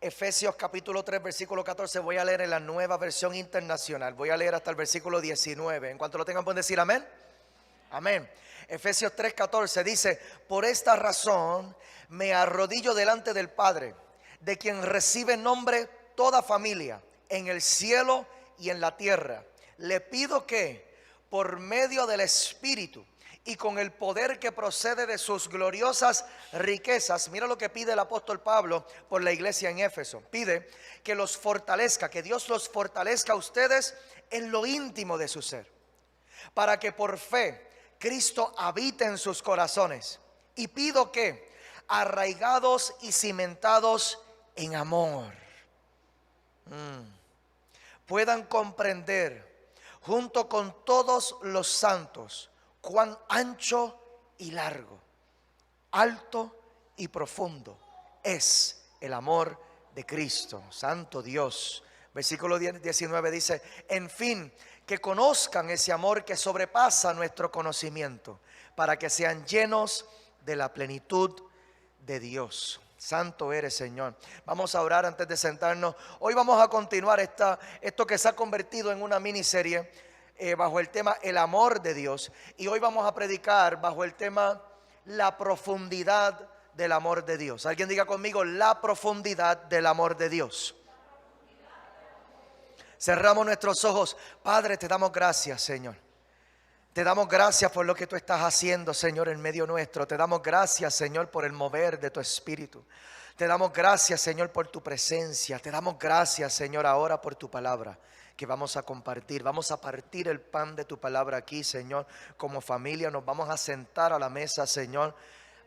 Efesios capítulo 3, versículo 14. Voy a leer en la Nueva Versión Internacional. Voy a leer hasta el versículo 19. En cuanto lo tengan, pueden decir amén. Amén. Efesios 3, 14 dice: por esta razón me arrodillo delante del Padre, de quien recibe nombre toda familia, en el cielo y en la tierra. Le pido que, por medio del Espíritu y con el poder que procede de sus gloriosas riquezas, mira lo que pide el apóstol Pablo por la iglesia en Éfeso. Pide que los fortalezca, que Dios los fortalezca a ustedes en lo íntimo de su ser, para que por fe Cristo habite en sus corazones. Y pido que, arraigados y cimentados en amor, puedan comprender junto con todos los santos cuán ancho y largo, alto y profundo es el amor de Cristo. Santo Dios. Versículo 19 dice: en fin, que conozcan ese amor que sobrepasa nuestro conocimiento, para que sean llenos de la plenitud de Dios. Santo eres, Señor. Vamos a orar antes de sentarnos. Hoy vamos a continuar esto que se ha convertido en una miniserie bajo el tema el amor de Dios. Y hoy vamos a predicar bajo el tema la profundidad del amor de Dios. Alguien diga conmigo: la profundidad del amor de Dios. Cerramos nuestros ojos. Padre, te damos gracias, Señor. Te damos gracias por lo que tú estás haciendo, Señor, en medio nuestro. Te damos gracias, Señor, por el mover de tu Espíritu. Te damos gracias, Señor, por tu presencia. Te damos gracias, Señor, ahora por tu palabra que vamos a compartir. Vamos a partir el pan de tu palabra aquí, Señor. Como familia nos vamos a sentar a la mesa, Señor,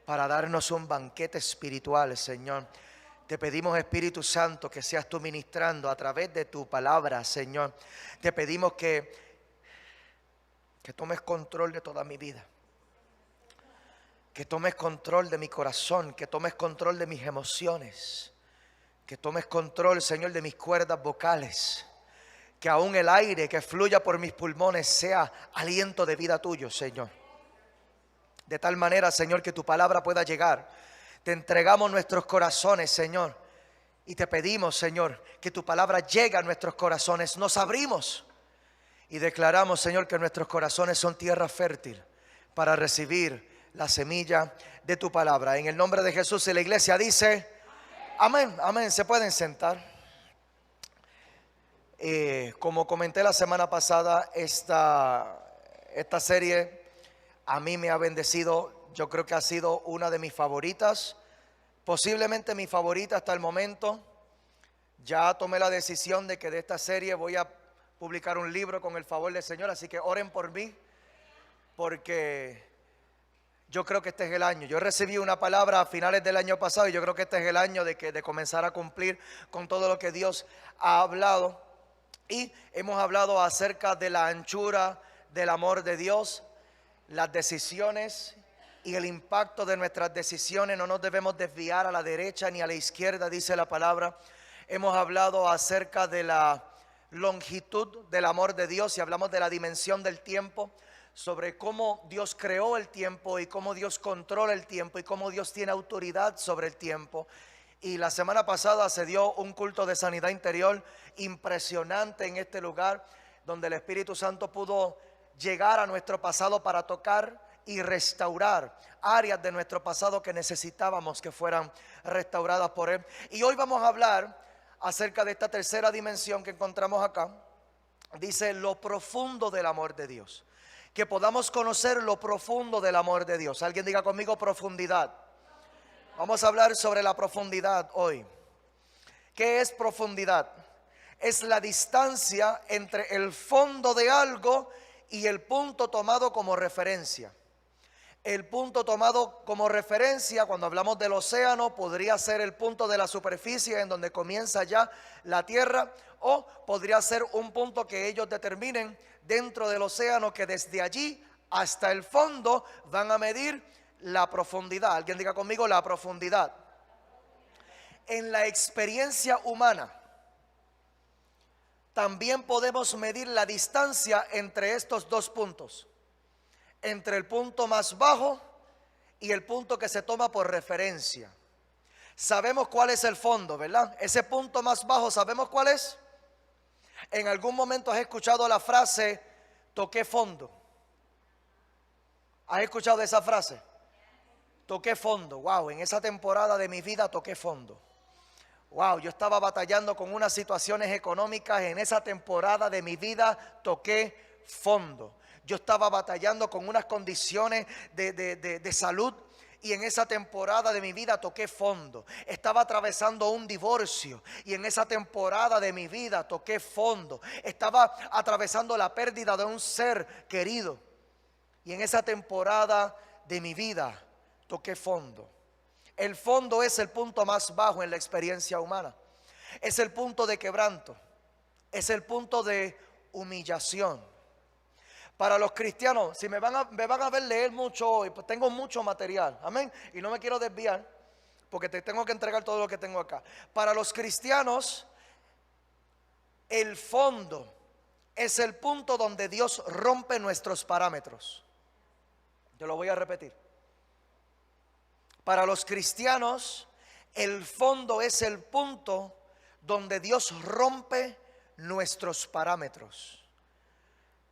para darnos un banquete espiritual, Señor. Te pedimos, Espíritu Santo, que seas tú ministrando a través de tu palabra, Señor. Te pedimos que tomes control de toda mi vida, que tomes control de mi corazón, que tomes control de mis emociones, que tomes control, Señor, de mis cuerdas vocales, que aún el aire que fluya por mis pulmones sea aliento de vida tuyo, Señor. De tal manera, Señor, que tu palabra pueda llegar. Te entregamos nuestros corazones, Señor, y te pedimos, Señor, que tu palabra llegue a nuestros corazones. Nos abrimos y declaramos, Señor, que nuestros corazones son tierra fértil para recibir la semilla de tu palabra. En el nombre de Jesús, y la iglesia dice amén, amén. Se pueden sentar. Como comenté la semana pasada, esta serie a mí me ha bendecido. Yo creo que ha sido una de mis favoritas, posiblemente mi favorita hasta el momento. Ya tomé la decisión de que de esta serie voy a publicar un libro con el favor del Señor, así que oren por mí, porque yo creo que este es el año. Yo recibí una palabra a finales del año pasado y yo creo que este es el año de comenzar a cumplir con todo lo que Dios ha hablado. Y hemos hablado acerca de la anchura del amor de Dios, las decisiones y el impacto de nuestras decisiones. No nos debemos desviar a la derecha ni a la izquierda, dice la palabra. Hemos hablado acerca de la longitud del amor de Dios y hablamos de la dimensión del tiempo, sobre cómo Dios creó el tiempo y cómo Dios controla el tiempo y cómo Dios tiene autoridad sobre el tiempo. Y la semana pasada se dio un culto de sanidad interior impresionante en este lugar, donde el Espíritu Santo pudo llegar a nuestro pasado para tocar y restaurar áreas de nuestro pasado que necesitábamos que fueran restauradas por Él. Y hoy vamos a hablar acerca de esta tercera dimensión que encontramos acá. Dice lo profundo del amor de Dios. Que podamos conocer lo profundo del amor de Dios. Alguien diga conmigo: profundidad. Vamos a hablar sobre la profundidad hoy. ¿Qué es profundidad? Es la distancia entre el fondo de algo y el punto tomado como referencia. El punto tomado como referencia, cuando hablamos del océano, podría ser el punto de la superficie en donde comienza ya la tierra, o podría ser un punto que ellos determinen dentro del océano, que desde allí hasta el fondo van a medir la profundidad. Alguien diga conmigo: la profundidad. En la experiencia humana también podemos medir la distancia entre estos dos puntos, entre el punto más bajo y el punto que se toma por referencia. Sabemos cuál es el fondo, ¿verdad? Ese punto más bajo, ¿sabemos cuál es? En algún momento has escuchado la frase, toqué fondo. ¿Has escuchado esa frase? Toqué fondo. Wow, en esa temporada de mi vida toqué fondo. Wow, yo estaba batallando con unas situaciones económicas. En esa temporada de mi vida toqué fondo. Yo estaba batallando con unas condiciones de salud. Y en esa temporada de mi vida toqué fondo. Estaba atravesando un divorcio. Y en esa temporada de mi vida toqué fondo. Estaba atravesando la pérdida de un ser querido. Y en esa temporada de mi vida toqué fondo. El fondo es el punto más bajo en la experiencia humana. Es el punto de quebranto. Es el punto de humillación. Para los cristianos, si me van a ver leer mucho hoy, pues tengo mucho material, amén, y no me quiero desviar, porque te tengo que entregar todo lo que tengo acá. Para los cristianos, el fondo es el punto donde Dios rompe nuestros parámetros. Yo lo voy a repetir. Para los cristianos, el fondo es el punto donde Dios rompe nuestros parámetros.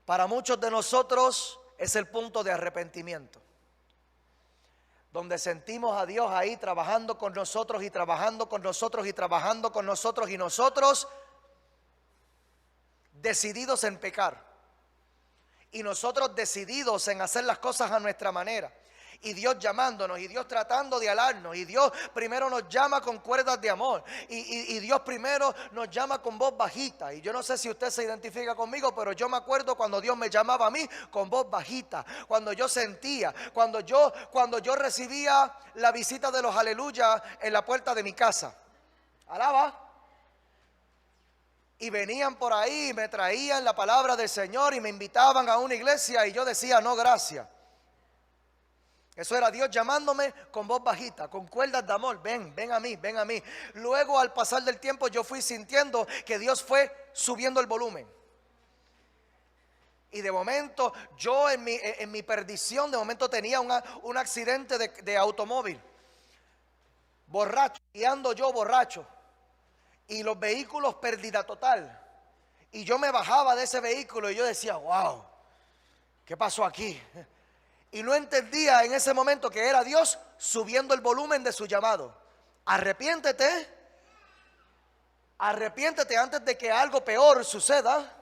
Para muchos de nosotros es el punto de arrepentimiento, donde sentimos a Dios ahí trabajando con nosotros y trabajando con nosotros y trabajando con nosotros, y nosotros decididos en pecar, y nosotros decididos en hacer las cosas a nuestra manera. Y Dios llamándonos, y Dios tratando de alarnos, y Dios primero nos llama con cuerdas de amor, y Dios primero nos llama con voz bajita. Y yo no sé si usted se identifica conmigo, pero yo me acuerdo cuando Dios me llamaba a mí con voz bajita, cuando yo sentía, cuando yo recibía la visita de los aleluyas en la puerta de mi casa. Alaba. Y venían por ahí y me traían la palabra del Señor y me invitaban a una iglesia, y yo decía no, gracias. Eso era Dios llamándome con voz bajita, con cuerdas de amor. Ven a mí, ven a mí. Luego, al pasar del tiempo, yo fui sintiendo que Dios fue subiendo el volumen. Y de momento, yo en mi perdición, de momento tenía un accidente de automóvil. Borracho, guiando yo borracho. Y los vehículos, pérdida total. Y yo me bajaba de ese vehículo y yo decía, wow, ¿qué pasó aquí? Y no entendía en ese momento que era Dios subiendo el volumen de su llamado. Arrepiéntete. Arrepiéntete antes de que algo peor suceda.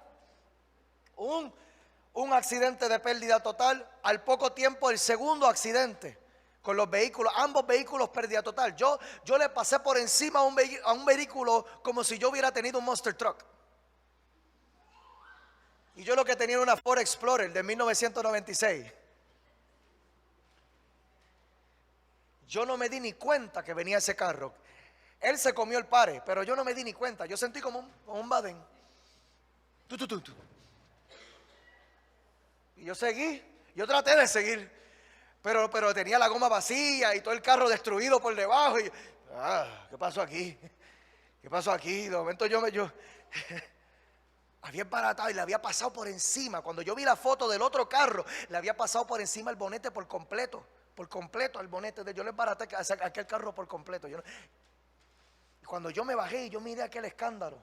Un accidente de pérdida total. Al poco tiempo el segundo accidente con los vehículos. Ambos vehículos pérdida total. Yo le pasé por encima a un vehículo como si yo hubiera tenido un Monster Truck. Y yo lo que tenía era una Ford Explorer de 1996. Yo no me di ni cuenta que venía ese carro. Él se comió el pare, pero yo no me di ni cuenta. Yo sentí como un Baden. Y yo seguí. Yo traté de seguir. Pero tenía la goma vacía y todo el carro destruido por debajo. Y, ¿qué pasó aquí? ¿Qué pasó aquí? De momento yo había embaratado y le había pasado por encima. Cuando yo vi la foto del otro carro, le había pasado por encima el bonete por completo. Por completo al bonete yo le baraté aquel carro por completo. Cuando yo me bajé y yo miré aquel escándalo,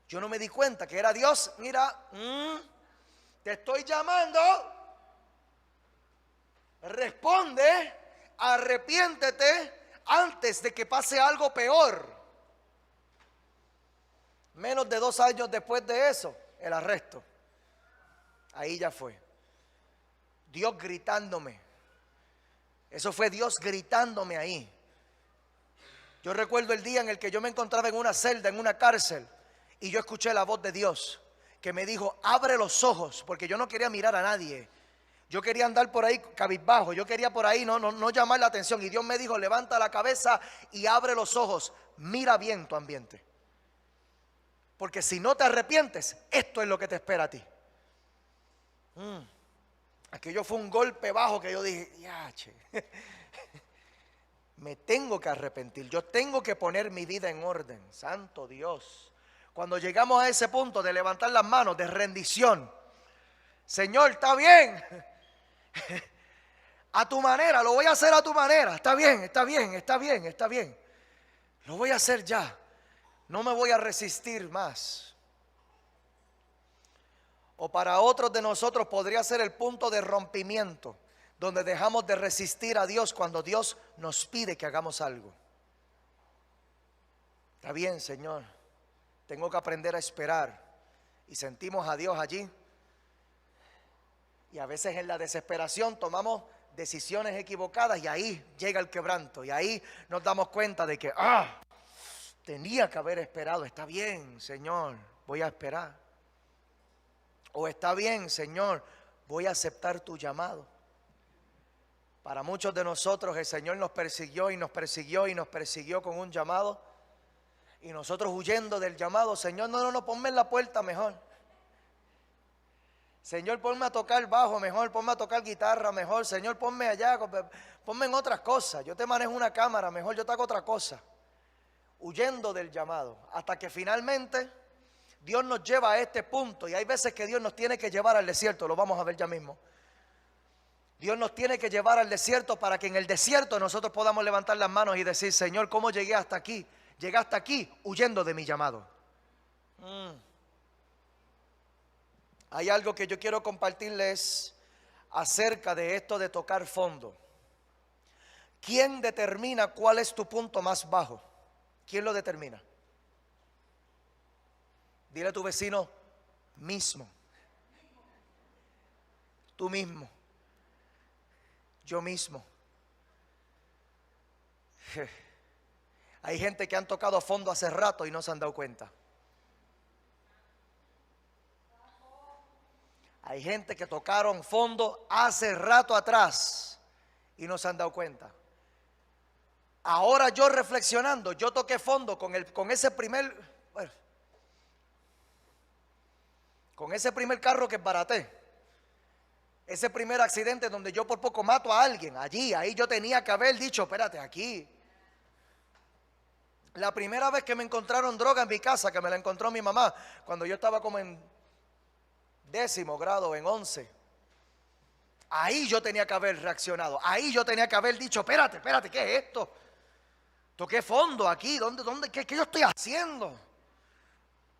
yo no me di cuenta que era Dios. Mira, te estoy llamando, responde, arrepiéntete antes de que pase algo peor. Menos de 2 años después de eso, el arresto. Ahí ya fue Dios gritándome. Eso fue Dios gritándome ahí. Yo recuerdo el día en el que yo me encontraba en una celda, en una cárcel, y yo escuché la voz de Dios que me dijo, abre los ojos, porque yo no quería mirar a nadie. Yo quería andar por ahí cabizbajo, yo quería por ahí no llamar la atención. Y Dios me dijo, levanta la cabeza y abre los ojos, mira bien tu ambiente. Porque si no te arrepientes, esto es lo que te espera a ti. Aquello fue un golpe bajo que yo dije, yache, me tengo que arrepentir, yo tengo que poner mi vida en orden, santo Dios. Cuando llegamos a ese punto de levantar las manos, de rendición, Señor, está bien, A tu manera, lo voy a hacer a tu manera. Está bien, está bien, está bien, está bien. Lo voy a hacer ya. No me voy a resistir más. O para otros de nosotros podría ser el punto de rompimiento, donde dejamos de resistir a Dios cuando Dios nos pide que hagamos algo. Está bien, Señor, tengo que aprender a esperar. Y sentimos a Dios allí. Y a veces en la desesperación tomamos decisiones equivocadas y ahí llega el quebranto. Y ahí nos damos cuenta de que, tenía que haber esperado. Está bien, Señor, voy a esperar. O está bien, Señor, voy a aceptar tu llamado. Para muchos de nosotros el Señor nos persiguió y nos persiguió y nos persiguió con un llamado. Y nosotros huyendo del llamado, Señor, no, ponme en la puerta mejor. Señor, ponme a tocar bajo mejor, ponme a tocar guitarra mejor. Señor, ponme allá, ponme en otras cosas. Yo te manejo una cámara mejor, yo te hago otra cosa. Huyendo del llamado, hasta que finalmente Dios nos lleva a este punto. Y hay veces que Dios nos tiene que llevar al desierto, lo vamos a ver ya mismo. Dios nos tiene que llevar al desierto para que en el desierto nosotros podamos levantar las manos y decir, Señor, ¿cómo llegué hasta aquí? Llegué hasta aquí huyendo de mi llamado. Hay algo que yo quiero compartirles acerca de esto de tocar fondo. ¿Quién determina cuál es tu punto más bajo? ¿Quién lo determina? Dile a tu vecino, mismo. Tú mismo. Yo mismo. Hay gente que han tocado fondo hace rato y no se han dado cuenta. Hay gente que tocaron fondo hace rato atrás y no se han dado cuenta. Ahora yo reflexionando, yo toqué fondo con ese primer carro que embaraté. Ese primer accidente donde yo por poco mato a alguien. Ahí yo tenía que haber dicho, espérate, aquí. La primera vez que me encontraron droga en mi casa, que me la encontró mi mamá, cuando yo estaba como en 10º grado, en 11. Ahí yo tenía que haber reaccionado. Ahí yo tenía que haber dicho, espérate, ¿qué es esto? Toqué fondo aquí, qué yo estoy haciendo?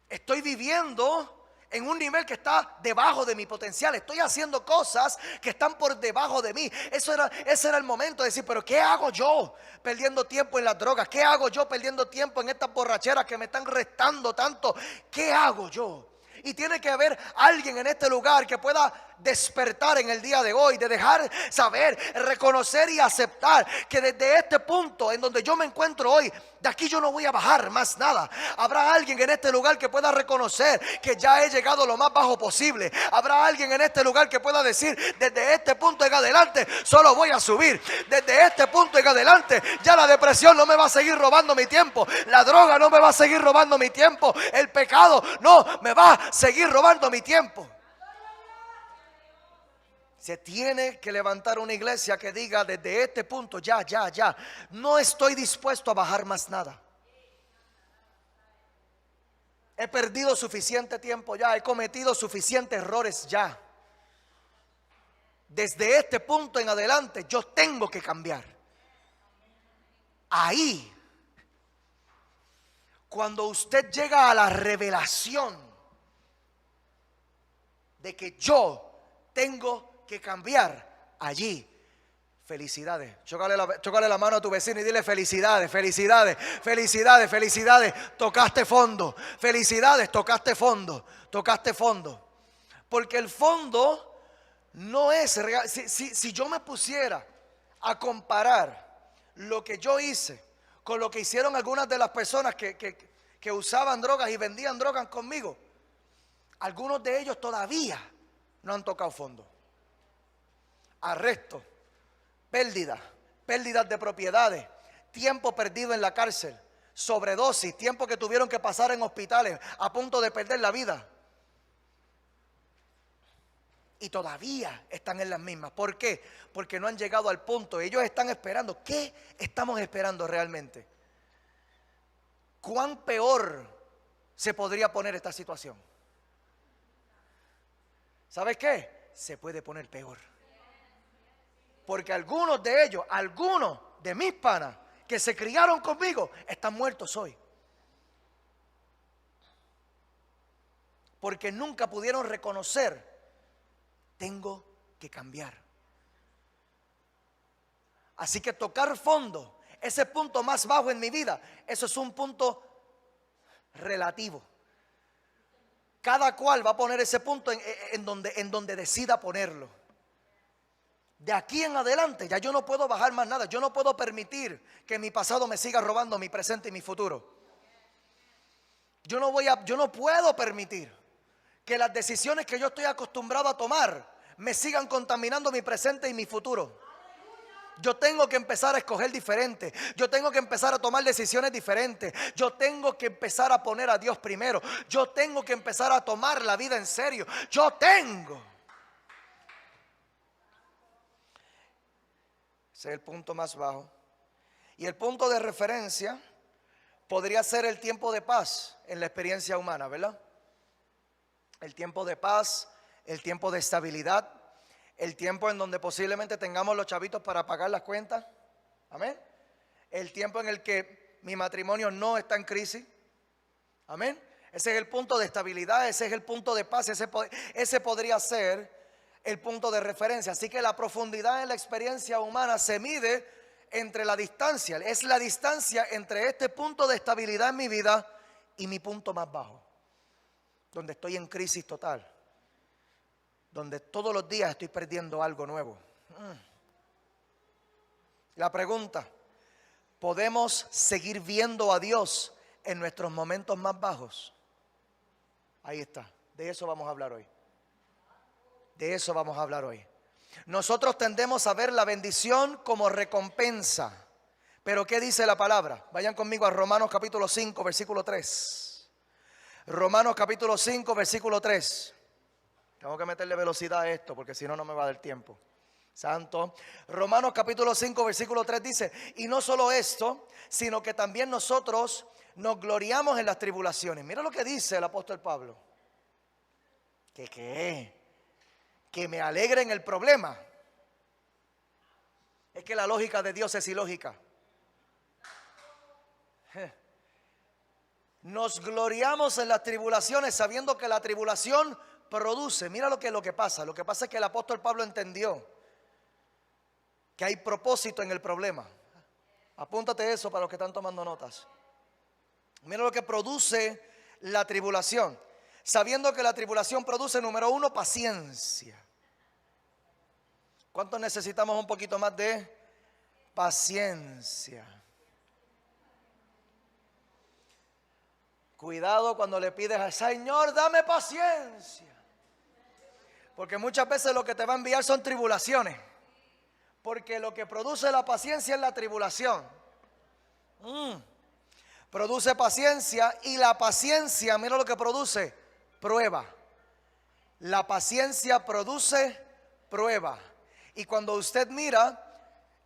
Estoy viviendo en un nivel que está debajo de mi potencial. Estoy haciendo cosas que están por debajo de mí. Ese era el momento de decir, pero ¿qué hago yo perdiendo tiempo en las drogas? ¿Qué hago yo perdiendo tiempo en estas borracheras que me están restando tanto? ¿Qué hago yo? Y tiene que haber alguien en este lugar que pueda despertar en el día de hoy, de dejar saber, reconocer y aceptar que desde este punto en donde yo me encuentro hoy, de aquí yo no voy a bajar más nada. Habrá alguien en este lugar que pueda reconocer que ya he llegado lo más bajo posible. Habrá alguien en este lugar que pueda decir, desde este punto en adelante solo voy a subir. Desde este punto en adelante ya la depresión no me va a seguir robando mi tiempo. La droga no me va a seguir robando mi tiempo. El pecado no me va a seguir robando mi tiempo. Se tiene que levantar una iglesia que diga, desde este punto ya, no estoy dispuesto a bajar más nada. He perdido suficiente tiempo ya, he cometido suficientes errores ya. Desde este punto en adelante yo tengo que cambiar. Ahí, cuando usted llega a la revelación de que yo tengo que cambiar, allí, felicidades. Chócale la mano a tu vecino y dile felicidades, felicidades, felicidades, felicidades. Tocaste fondo. Felicidades, tocaste fondo. Tocaste fondo. Porque el fondo no es real. Si yo me pusiera a comparar lo que yo hice con lo que hicieron algunas de las personas que usaban drogas y vendían drogas conmigo, algunos de ellos todavía no han tocado fondo. Arresto, pérdidas de propiedades, tiempo perdido en la cárcel, sobredosis, tiempo que tuvieron que pasar en hospitales a punto de perder la vida. Y todavía están en las mismas. ¿Por qué? Porque no han llegado al punto. Ellos están esperando. ¿Qué estamos esperando realmente? ¿Cuán peor se podría poner esta situación? ¿Sabes qué? Se puede poner peor. Porque algunos de ellos, algunos de mis panas que se criaron conmigo, están muertos hoy. Porque nunca pudieron reconocer, tengo que cambiar. Así que tocar fondo, ese punto más bajo en mi vida, eso es un punto relativo. Cada cual va a poner ese punto en donde decida ponerlo. De aquí en adelante ya yo no puedo bajar más nada. Yo no puedo permitir que mi pasado me siga robando mi presente y mi futuro. Yo no puedo permitir que las decisiones que yo estoy acostumbrado a tomar me sigan contaminando mi presente y mi futuro. Yo tengo que empezar a escoger diferente. Yo tengo que empezar a tomar decisiones diferentes. Yo tengo que empezar a poner a Dios primero. Yo tengo que empezar a tomar la vida en serio. Ese es el punto más bajo. Y el punto de referencia podría ser el tiempo de paz en la experiencia humana, ¿verdad? El tiempo de paz, el tiempo de estabilidad, el tiempo en donde posiblemente tengamos los chavitos para pagar las cuentas. Amén. El tiempo en el que mi matrimonio no está en crisis. Amén. Ese es el punto de estabilidad, ese es el punto de paz, ese podría ser el punto de referencia. Así que la profundidad en la experiencia humana se mide entre la distancia. Es la distancia entre este punto de estabilidad en mi vida y mi punto más bajo, donde estoy en crisis total, donde todos los días estoy perdiendo algo nuevo. La pregunta: ¿podemos seguir viendo a Dios en nuestros momentos más bajos? Ahí está, de eso vamos a hablar hoy. De eso vamos a hablar hoy. Nosotros tendemos a ver la bendición como recompensa, pero ¿qué dice la palabra? Vayan conmigo a Romanos capítulo 5, versículo 3. Romanos capítulo 5, versículo 3. Tengo que meterle velocidad a esto porque si no, no me va a dar tiempo. Santo. Romanos capítulo 5, versículo 3 dice: y no solo esto, sino que también nosotros nos gloriamos en las tribulaciones. Mira lo que dice el apóstol Pablo. Que me alegre en el problema. Es que la lógica de Dios es ilógica. Nos gloriamos en las tribulaciones sabiendo que la tribulación produce. Mira lo que pasa. Lo que pasa es que el apóstol Pablo entendió que hay propósito en el problema. Apúntate eso para los que están tomando notas. Mira lo que produce la tribulación. Sabiendo que la tribulación produce, número uno, paciencia. ¿Cuántos necesitamos un poquito más de paciencia? Cuidado cuando le pides al Señor, dame paciencia. Porque muchas veces lo que te va a enviar son tribulaciones. Porque lo que produce la paciencia es la tribulación. Produce paciencia, y la paciencia, mira lo que produce: prueba. La paciencia produce prueba. Y cuando usted mira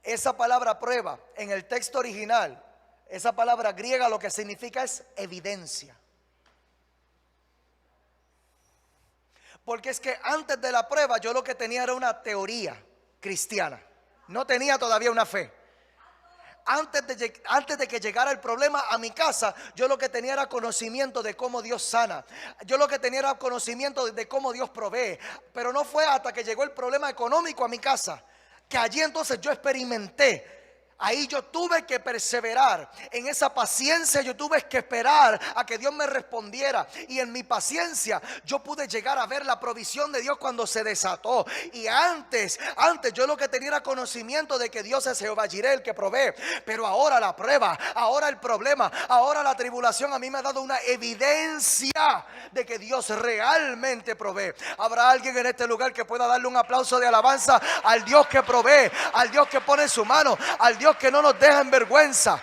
esa palabra prueba en el texto original, esa palabra griega lo que significa es evidencia. Porque es que antes de la prueba yo lo que tenía era una teoría cristiana. No tenía todavía una fe. Antes de que llegara el problema a mi casa, yo lo que tenía era conocimiento de cómo Dios sana. Yo lo que tenía era conocimiento de cómo Dios provee. Pero no fue hasta que llegó el problema económico a mi casa que allí entonces yo experimenté. Ahí yo tuve que perseverar. En esa paciencia yo tuve que esperar a que Dios me respondiera. Y en mi paciencia yo pude llegar a ver la provisión de Dios cuando se desató. Y antes yo lo que tenía era conocimiento de que Dios es Jehová Jireh, el que provee. Pero ahora la prueba, ahora el problema, ahora la tribulación a mí me ha dado una evidencia de que Dios realmente provee. Habrá alguien en este lugar que pueda darle un aplauso de alabanza al Dios que provee, al Dios que pone su mano, al Dios que no nos deja en vergüenza.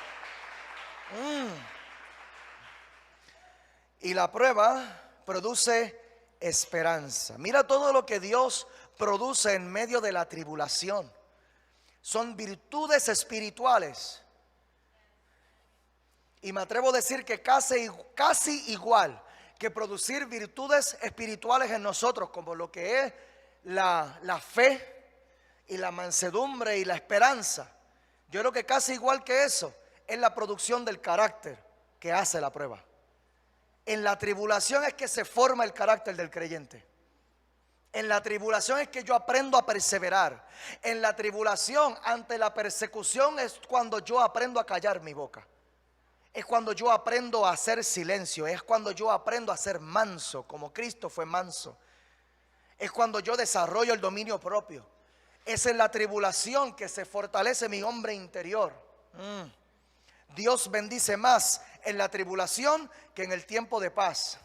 Y la prueba produce esperanza. Mira todo lo que Dios produce en medio de la tribulación. Son virtudes espirituales. Y me atrevo a decir que casi igual que producir virtudes espirituales en nosotros, como lo que es la fe y la mansedumbre y la esperanza, yo creo que casi igual que eso, es la producción del carácter que hace la prueba. En la tribulación es que se forma el carácter del creyente. En la tribulación es que yo aprendo a perseverar. En la tribulación, ante la persecución, es cuando yo aprendo a callar mi boca. Es cuando yo aprendo a hacer silencio. Es cuando yo aprendo a ser manso, como Cristo fue manso. Es cuando yo desarrollo el dominio propio. Es en la tribulación que se fortalece mi hombre interior. Dios bendice más en la tribulación que en el tiempo de paz.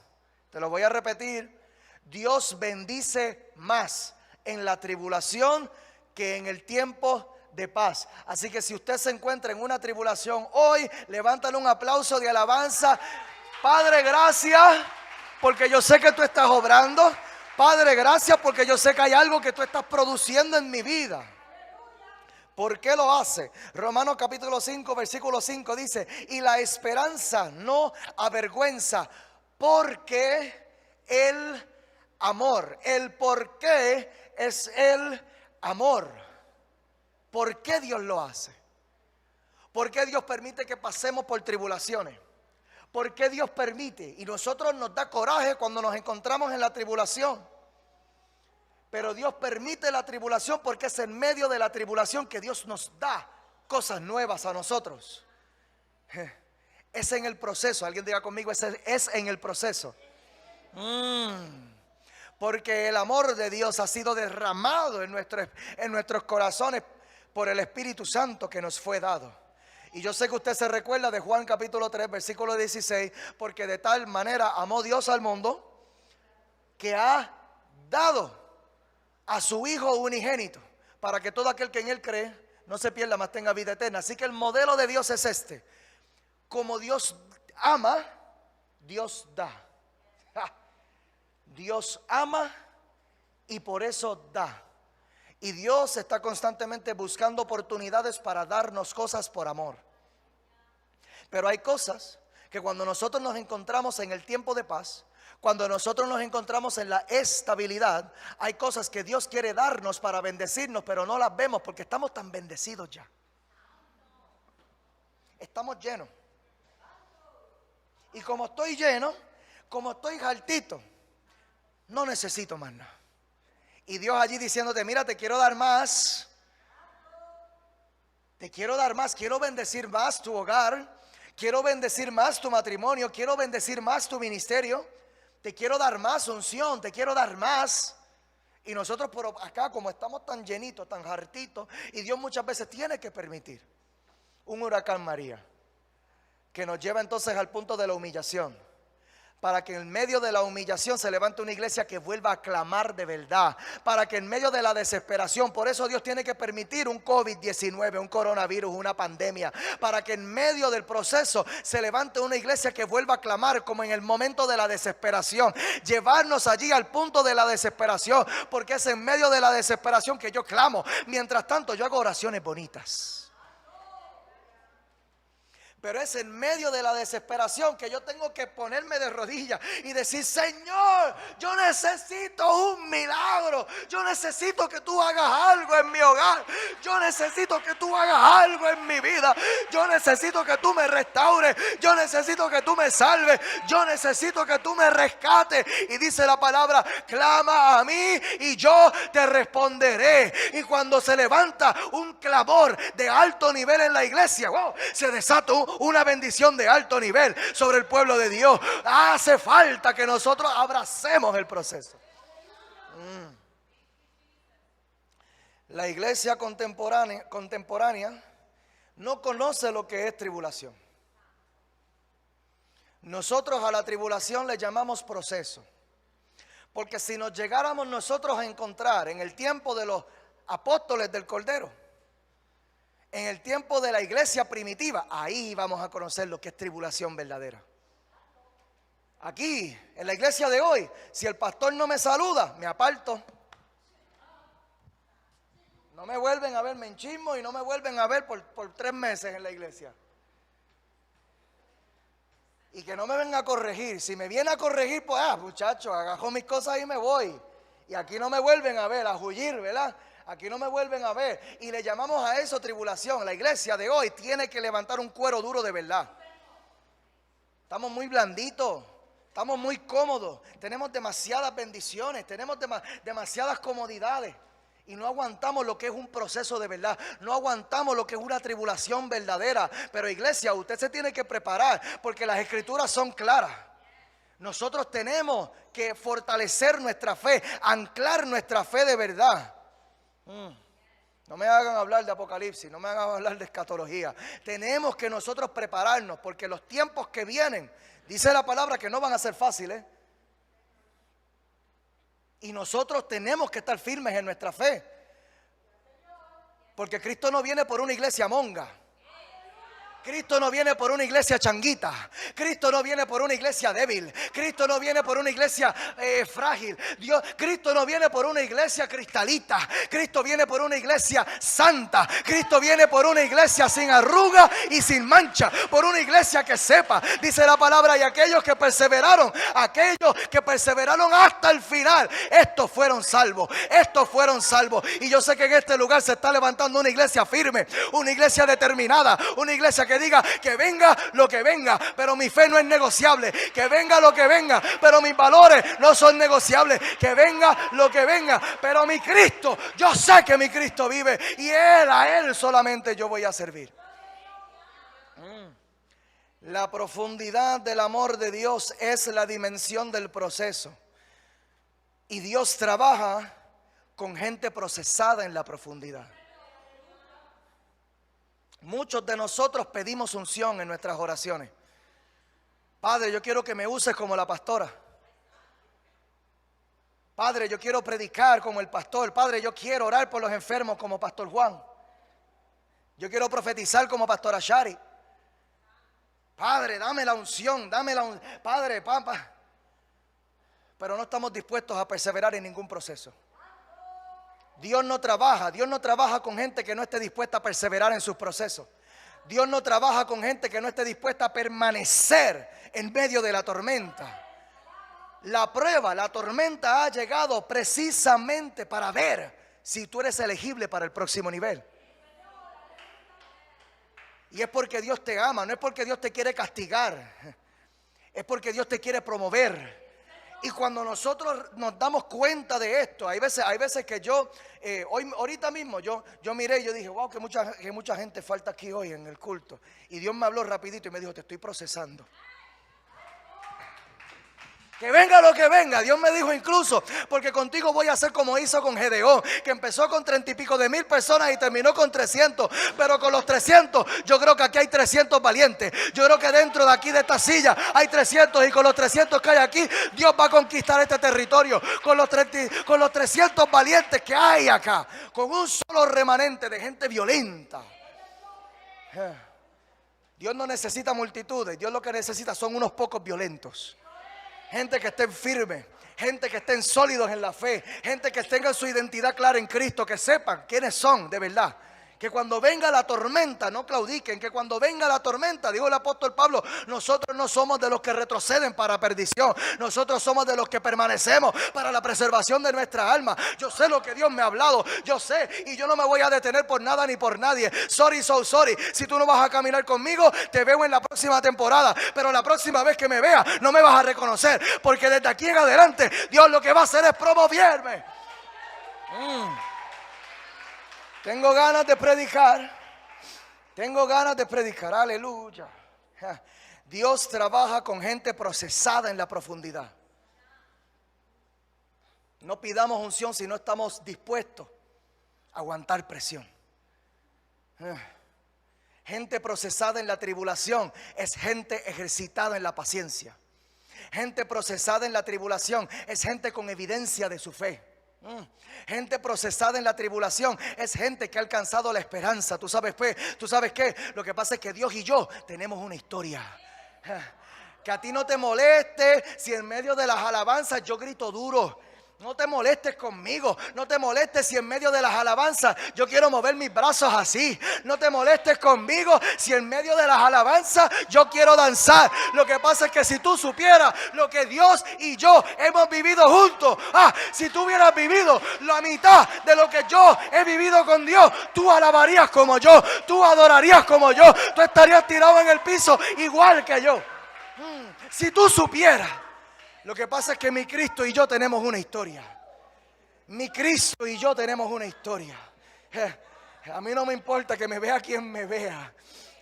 Te lo voy a repetir. Dios bendice más en la tribulación que en el tiempo de paz. Así que si usted se encuentra en una tribulación hoy, levántale un aplauso de alabanza. Padre, gracias porque yo sé que tú estás obrando. Padre, gracias porque yo sé que hay algo que tú estás produciendo en mi vida. ¿Por qué lo hace? Romanos capítulo 5, versículo 5 dice: y la esperanza no avergüenza, porque el amor, el por qué es el amor. ¿Por qué Dios lo hace? ¿Por qué Dios permite que pasemos por tribulaciones? ¿Por qué Dios permite? Y nosotros nos da coraje cuando nos encontramos en la tribulación. Pero Dios permite la tribulación porque es en medio de la tribulación que Dios nos da cosas nuevas a nosotros. Es en el proceso. Alguien diga conmigo, es en el proceso. Porque el amor de Dios ha sido derramado en nuestros corazones por el Espíritu Santo que nos fue dado. Y yo sé que usted se recuerda de Juan capítulo 3, versículo 16, porque de tal manera amó Dios al mundo que ha dado a su Hijo unigénito, para que todo aquel que en Él cree no se pierda, mas tenga vida eterna. Así que el modelo de Dios es este: como Dios ama, Dios da. Dios ama y por eso da. Y Dios está constantemente buscando oportunidades para darnos cosas por amor. Pero hay cosas que cuando nosotros nos encontramos en el tiempo de paz, cuando nosotros nos encontramos en la estabilidad, hay cosas que Dios quiere darnos para bendecirnos, pero no las vemos porque estamos tan bendecidos ya. Estamos llenos. Y como estoy lleno, como estoy jaltito, no necesito más nada. Y Dios allí diciéndote: mira, te quiero dar más. Te quiero dar más, quiero bendecir más tu hogar. Quiero bendecir más tu matrimonio. Quiero bendecir más tu ministerio. Te quiero dar más unción, te quiero dar más. Y nosotros por acá, como estamos tan llenitos, tan hartitos, y Dios muchas veces tiene que permitir un huracán María, que nos lleva entonces al punto de la humillación, para que en medio de la humillación se levante una iglesia que vuelva a clamar de verdad, para que en medio de la desesperación, por eso Dios tiene que permitir un COVID-19, un coronavirus, una pandemia, para que en medio del proceso se levante una iglesia que vuelva a clamar como en el momento de la desesperación, llevarnos allí al punto de la desesperación, porque es en medio de la desesperación que yo clamo. Mientras tanto yo hago oraciones bonitas. Pero es en medio de la desesperación que yo tengo que ponerme de rodillas y decir: Señor, yo necesito un milagro. Yo necesito que tú hagas algo en mi hogar. Yo necesito que tú hagas algo en mi vida. Yo necesito que tú me restaures. Yo necesito que tú me salves. Yo necesito que tú me rescates. Y dice la palabra: clama a mí y yo te responderé. Y cuando se levanta un clamor de alto nivel en la iglesia, wow, se desata una bendición de alto nivel sobre el pueblo de Dios. Hace falta que nosotros abracemos el proceso. La iglesia contemporánea no conoce lo que es tribulación. Nosotros a la tribulación le llamamos proceso, porque si nos llegáramos nosotros a encontrar en el tiempo de los apóstoles del Cordero, en el tiempo de la iglesia primitiva, ahí vamos a conocer lo que es tribulación verdadera. Aquí, en la iglesia de hoy, si el pastor no me saluda, me aparto. No me vuelven a ver, me enchismo y no me vuelven a ver por 3 meses en la iglesia. Y que no me venga a corregir. Si me viene a corregir, pues, muchacho, agajo mis cosas y me voy. Y aquí no me vuelven a ver, a huir, ¿verdad? aquí no me vuelven a ver. Y le llamamos a eso tribulación. La iglesia de hoy tiene que levantar un cuero duro de verdad. Estamos muy blanditos, estamos muy cómodos, tenemos demasiadas bendiciones, tenemos demasiadas comodidades. Y no aguantamos lo que es un proceso de verdad. No aguantamos lo que es una tribulación verdadera. Pero iglesia, usted se tiene que preparar porque las escrituras son claras. Nosotros tenemos que fortalecer nuestra fe, anclar nuestra fe de verdad. No me hagan hablar de Apocalipsis, no me hagan hablar de escatología. Tenemos que nosotros prepararnos porque los tiempos que vienen, dice la palabra que no van a ser fáciles. Y nosotros tenemos que estar firmes en nuestra fe. Porque Cristo no viene por una iglesia monga. Cristo no viene por una iglesia changuita. Cristo no viene por una iglesia débil. Cristo no viene por una iglesia frágil. Cristo no viene por una iglesia cristalita. Cristo viene por una iglesia santa. Cristo viene por una iglesia sin arruga y sin mancha. Por una iglesia que sepa, dice la palabra, y aquellos que perseveraron hasta el final, estos fueron salvos. Estos fueron salvos. Y yo sé que en este lugar se está levantando una iglesia firme, una iglesia determinada, una iglesia que diga que venga lo que venga, pero mi fe no es negociable. Que venga lo que venga, pero mis valores no son negociables. Que venga lo que venga, pero mi Cristo, yo sé que mi Cristo vive y a Él solamente yo voy a servir. La profundidad del amor de Dios es la dimensión del proceso. Y Dios trabaja con gente procesada en la profundidad. Muchos de nosotros pedimos unción en nuestras oraciones. Padre, yo quiero que me uses como la pastora. Padre, yo quiero predicar como el pastor. Padre, yo quiero orar por los enfermos como Pastor Juan. Yo quiero profetizar como Pastora Shari. Padre, dame la unción, Padre, papá. Pero no estamos dispuestos a perseverar en ningún proceso. Dios no trabaja con gente que no esté dispuesta a perseverar en sus procesos. Dios no trabaja con gente que no esté dispuesta a permanecer en medio de la tormenta. La prueba, la tormenta ha llegado precisamente para ver si tú eres elegible para el próximo nivel. Y es porque Dios te ama, no es porque Dios te quiere castigar. Es porque Dios te quiere promover. Y cuando nosotros nos damos cuenta de esto, hay veces que yo, ahorita mismo, yo miré y yo dije, wow, que mucha gente falta aquí hoy en el culto. Y Dios me habló rapidito y me dijo, te estoy procesando. Que venga lo que venga. Dios me dijo incluso, porque contigo voy a hacer como hizo con Gedeón, que empezó con 30 y pico de mil personas y terminó con 300. Pero con los 300, yo creo que aquí hay 300 valientes. Yo creo que dentro de aquí de esta silla hay 300. Y con los 300 que hay aquí, Dios va a conquistar este territorio. Con los 300 valientes que hay acá. Con un solo remanente de gente violenta. Dios no necesita multitudes. Dios lo que necesita son unos pocos violentos. Gente que estén firmes, gente que estén sólidos en la fe, gente que tengan su identidad clara en Cristo, que sepan quiénes son de verdad. Que cuando venga la tormenta no claudiquen, que cuando venga la tormenta, dijo el apóstol Pablo, nosotros no somos de los que retroceden para perdición, nosotros somos de los que permanecemos para la preservación de nuestra alma. Yo sé lo que Dios me ha hablado, yo sé, y yo no me voy a detener por nada ni por nadie. Sorry, so sorry, si tú no vas a caminar conmigo, te veo en la próxima temporada, pero la próxima vez que me veas no me vas a reconocer, porque desde aquí en adelante Dios lo que va a hacer es promoverme. Tengo ganas de predicar, aleluya. Dios trabaja con gente procesada en la profundidad. No pidamos unción si no estamos dispuestos a aguantar presión. Gente procesada en la tribulación es gente ejercitada en la paciencia. Gente procesada en la tribulación es gente con evidencia de su fe. Gente procesada en la tribulación es gente que ha alcanzado la esperanza. ¿Tú sabes qué? Lo que pasa es que Dios y yo tenemos una historia. Que a ti no te moleste si en medio de las alabanzas yo grito duro. No te molestes conmigo. No te molestes si en medio de las alabanzas yo quiero mover mis brazos así. No te molestes conmigo si en medio de las alabanzas yo quiero danzar. Lo que pasa es que si tú supieras lo que Dios y yo hemos vivido juntos. Si tú hubieras vivido la mitad de lo que yo he vivido con Dios, tú alabarías como yo. Tú adorarías como yo. Tú estarías tirado en el piso igual que yo. Si tú supieras. Lo que pasa es que mi Cristo y yo tenemos una historia. Mi Cristo y yo tenemos una historia. A mí no me importa que me vea quien me vea.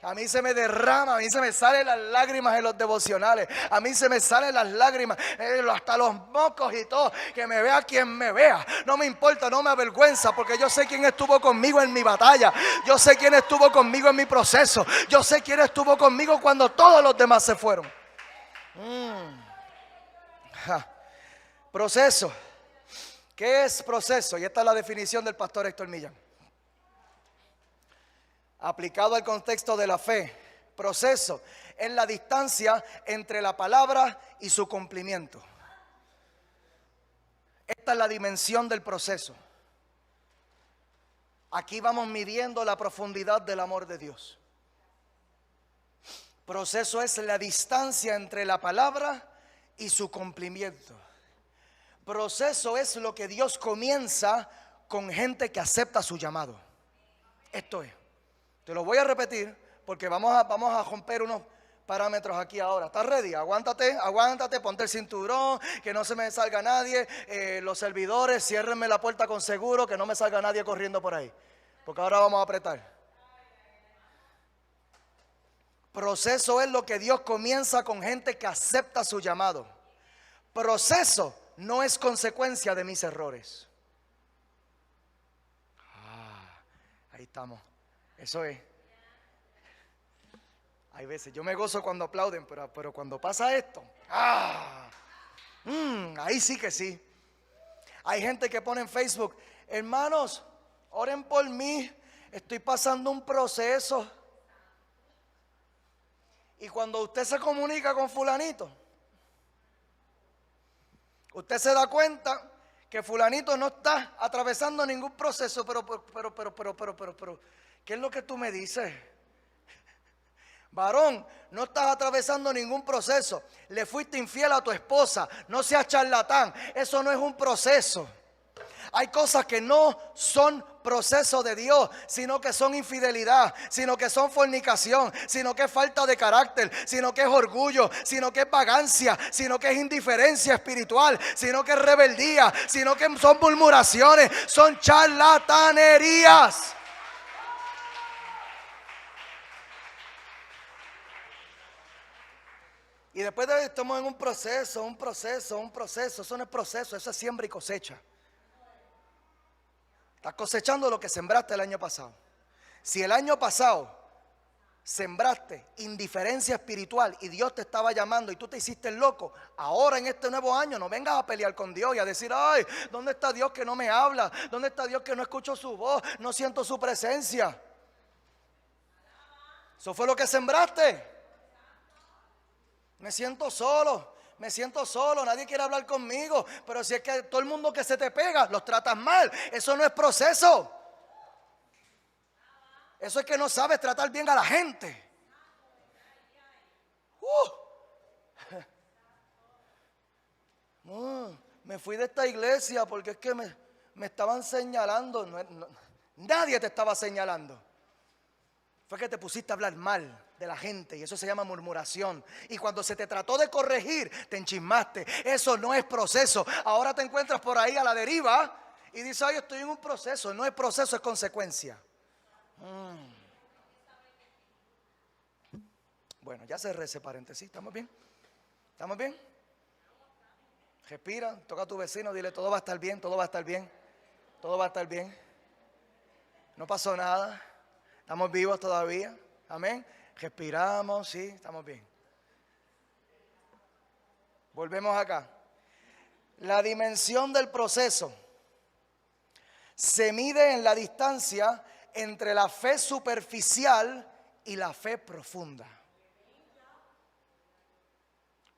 A mí se me derrama, a mí se me salen las lágrimas en los devocionales. A mí se me salen las lágrimas, hasta los mocos y todo. Que me vea quien me vea. No me importa, no me avergüenza, porque yo sé quién estuvo conmigo en mi batalla. Yo sé quién estuvo conmigo en mi proceso. Yo sé quién estuvo conmigo cuando todos los demás se fueron. Proceso. ¿Qué es proceso? Y esta es la definición del pastor Héctor Millán. Aplicado al contexto de la fe, proceso es la distancia entre la palabra y su cumplimiento. Esta es la dimensión del proceso. Aquí vamos midiendo la profundidad del amor de Dios. Proceso es la distancia entre la palabra y su cumplimiento. Proceso es lo que Dios comienza con gente que acepta su llamado. Esto es. Te lo voy a repetir porque vamos a romper unos parámetros aquí ahora. ¿Estás ready? Aguántate, ponte el cinturón, que no se me salga nadie. Los servidores, ciérrenme la puerta con seguro, que no me salga nadie corriendo por ahí. Porque ahora vamos a apretar. Proceso es lo que Dios comienza con gente que acepta su llamado. Proceso no es consecuencia de mis errores. Ahí estamos. Eso es. Hay veces, yo me gozo cuando aplauden, pero cuando pasa esto, ahí sí que sí. Hay gente que pone en Facebook, hermanos, oren por mí, estoy pasando un proceso. Y cuando usted se comunica con fulanito, usted se da cuenta que fulanito no está atravesando ningún proceso. Pero, ¿qué es lo que tú me dices? Varón, no estás atravesando ningún proceso. Le fuiste infiel a tu esposa. No seas charlatán. Eso no es un proceso. Hay cosas que no son proceso de Dios, sino que son infidelidad, sino que son fornicación, sino que es falta de carácter, sino que es orgullo, sino que es vagancia, sino que es indiferencia espiritual, sino que es rebeldía, sino que son murmuraciones, son charlatanerías. Y después de estamos en un proceso. Eso no es proceso, eso es siembra y cosecha. Estás cosechando lo que sembraste el año pasado. Si el año pasado sembraste indiferencia espiritual y Dios te estaba llamando y tú te hiciste el loco, ahora en este nuevo año no vengas a pelear con Dios y a decir, ay, ¿dónde está Dios que no me habla? ¿Dónde está Dios que no escucho su voz? No siento su presencia. Eso fue lo que sembraste. Me siento solo, nadie quiere hablar conmigo. Pero si es que todo el mundo que se te pega, los tratas mal. Eso no es proceso. Eso es que no sabes tratar bien a la gente. Me fui de esta iglesia porque es que me estaban señalando. Nadie te estaba señalando. Fue que te pusiste a hablar mal de la gente y eso se llama murmuración. Y cuando se te trató de corregir, te enchismaste. Eso no es proceso. Ahora te encuentras por ahí a la deriva y dices, ay, estoy en un proceso. No es proceso, es consecuencia. Bueno, ya cerré ese paréntesis. ¿Estamos bien? ¿Estamos bien? Respira, toca a tu vecino, dile, todo va a estar bien, todo va a estar bien. Todo va a estar bien. No pasó nada. Estamos vivos todavía. Amén. Respiramos, sí, estamos bien. Volvemos acá. La dimensión del proceso se mide en la distancia entre la fe superficial y la fe profunda.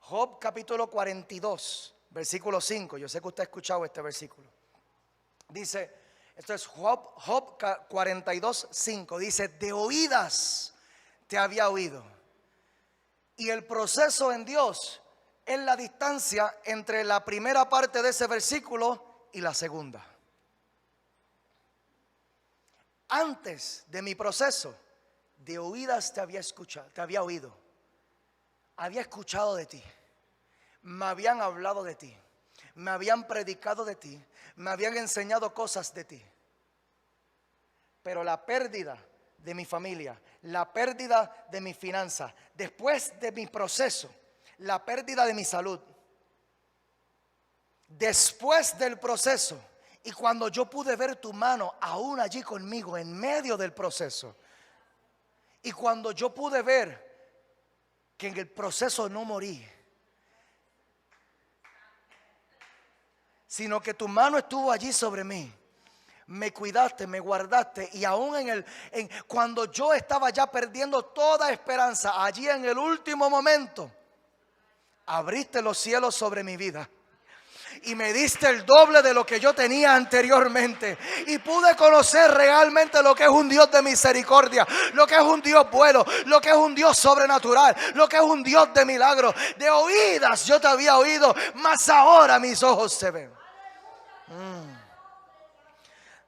Job capítulo 42, versículo 5. Yo sé que usted ha escuchado este versículo. Dice, esto es Job 42:5. Dice, de oídas te había oído. Y el proceso en Dios es la distancia entre la primera parte de ese versículo y la segunda. Antes de mi proceso, de oídas te había escuchado, te había oído. Había escuchado de ti. Me habían hablado de ti. Me habían predicado de ti. Me habían enseñado cosas de ti. Pero la pérdida de mi familia, la pérdida de mi finanza, después de mi proceso, la pérdida de mi salud, después del proceso, y cuando yo pude ver tu mano aún allí conmigo en medio del proceso, y cuando yo pude ver que en el proceso no morí, sino que tu mano estuvo allí sobre mí, me cuidaste, me guardaste, y aún cuando yo estaba ya perdiendo toda esperanza, allí en el último momento, abriste los cielos sobre mi vida. Y me diste el doble de lo que yo tenía anteriormente. Y pude conocer realmente lo que es un Dios de misericordia, lo que es un Dios bueno, lo que es un Dios sobrenatural, lo que es un Dios de milagros. De oídas yo te había oído, mas ahora mis ojos se ven.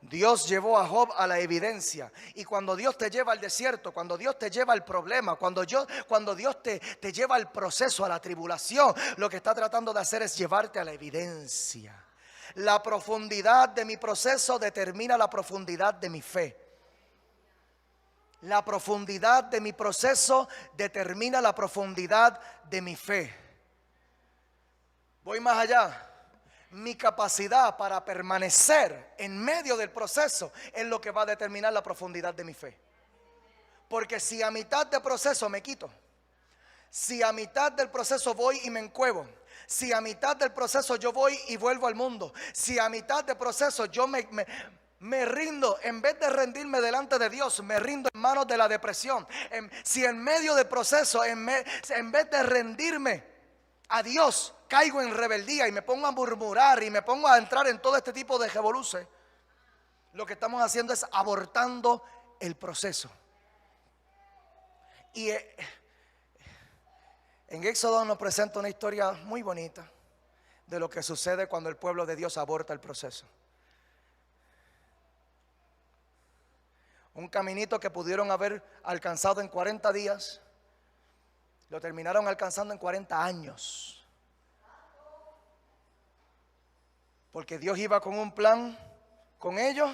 Dios llevó a Job a la evidencia. Y cuando Dios te lleva al desierto, cuando Dios te lleva al problema, cuando Dios te lleva al proceso, a la tribulación, lo que está tratando de hacer es llevarte a la evidencia. La profundidad de mi proceso determina la profundidad de mi fe. La profundidad de mi proceso determina la profundidad de mi fe. Voy más allá. Mi capacidad para permanecer en medio del proceso es lo que va a determinar la profundidad de mi fe. Porque si a mitad del proceso me quito, si a mitad del proceso voy y me encuevo, si a mitad del proceso yo voy y vuelvo al mundo, si a mitad del proceso yo me rindo, en vez de rendirme delante de Dios, me rindo en manos de la depresión. Si en medio del proceso, en vez de rendirme a Dios, caigo en rebeldía y me pongo a murmurar y me pongo a entrar en todo este tipo de revoluciones, lo que estamos haciendo es abortando el proceso. Y en Éxodo nos presenta una historia muy bonita de lo que sucede cuando el pueblo de Dios aborta el proceso. Un caminito que pudieron haber alcanzado en 40 días, lo terminaron alcanzando en 40 años. Porque Dios iba con un plan con ellos,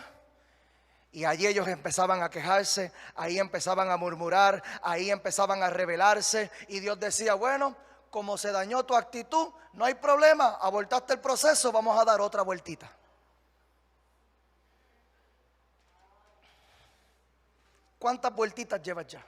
y allí ellos empezaban a quejarse, ahí empezaban a murmurar, ahí empezaban a rebelarse, y Dios decía, bueno, como se dañó tu actitud, no hay problema, abortaste el proceso, vamos a dar otra vueltita. ¿Cuántas vueltitas llevas ya?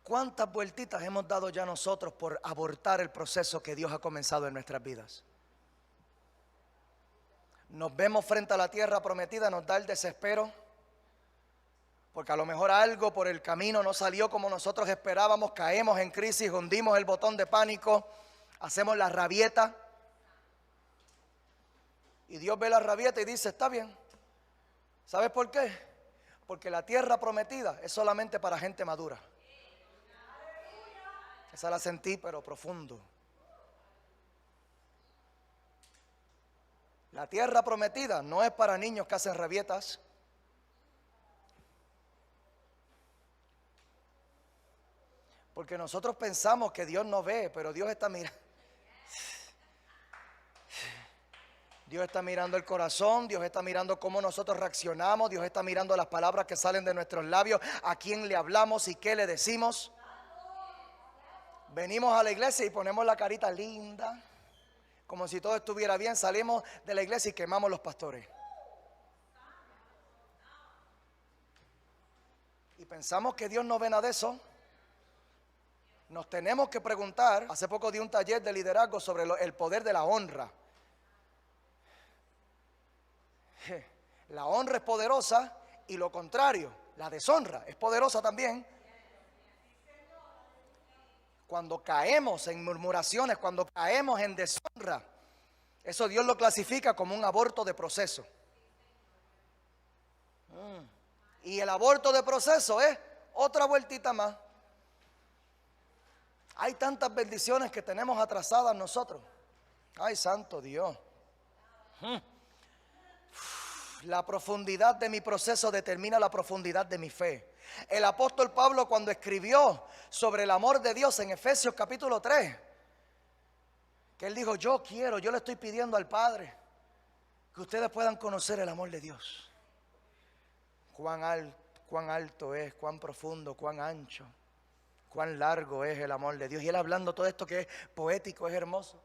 ¿Cuántas vueltitas hemos dado ya nosotros por abortar el proceso que Dios ha comenzado en nuestras vidas? Nos vemos frente a la tierra prometida, nos da el desespero, porque a lo mejor algo por el camino no salió como nosotros esperábamos, caemos en crisis, hundimos el botón de pánico, hacemos la rabieta, y Dios ve la rabieta y dice, está bien. ¿Sabes por qué? Porque la tierra prometida es solamente para gente madura. Esa la sentí, pero profundo. La tierra prometida no es para niños que hacen rabietas. Porque nosotros pensamos que Dios no ve, pero Dios está mirando. Dios está mirando el corazón, Dios está mirando cómo nosotros reaccionamos, Dios está mirando las palabras que salen de nuestros labios, a quién le hablamos y qué le decimos. Venimos a la iglesia y ponemos la carita linda, como si todo estuviera bien. Salimos de la iglesia y quemamos los pastores. Y pensamos que Dios no ve nada de eso. Nos tenemos que preguntar. Hace poco di un taller de liderazgo sobre el poder de la honra. La honra es poderosa y lo contrario, la deshonra es poderosa también. cuando caemos en murmuraciones, cuando caemos en deshonra, eso Dios lo clasifica como un aborto de proceso. Y el aborto de proceso es otra vueltita más. Hay tantas bendiciones que tenemos atrasadas nosotros. Ay, santo Dios. La profundidad de mi proceso determina la profundidad de mi fe. El apóstol Pablo, cuando escribió sobre el amor de Dios en Efesios capítulo 3, que él dijo, yo le estoy pidiendo al Padre que ustedes puedan conocer el amor de Dios. Cuán alto es, cuán profundo, cuán ancho, cuán largo es el amor de Dios. Y él hablando todo esto que es poético, es hermoso.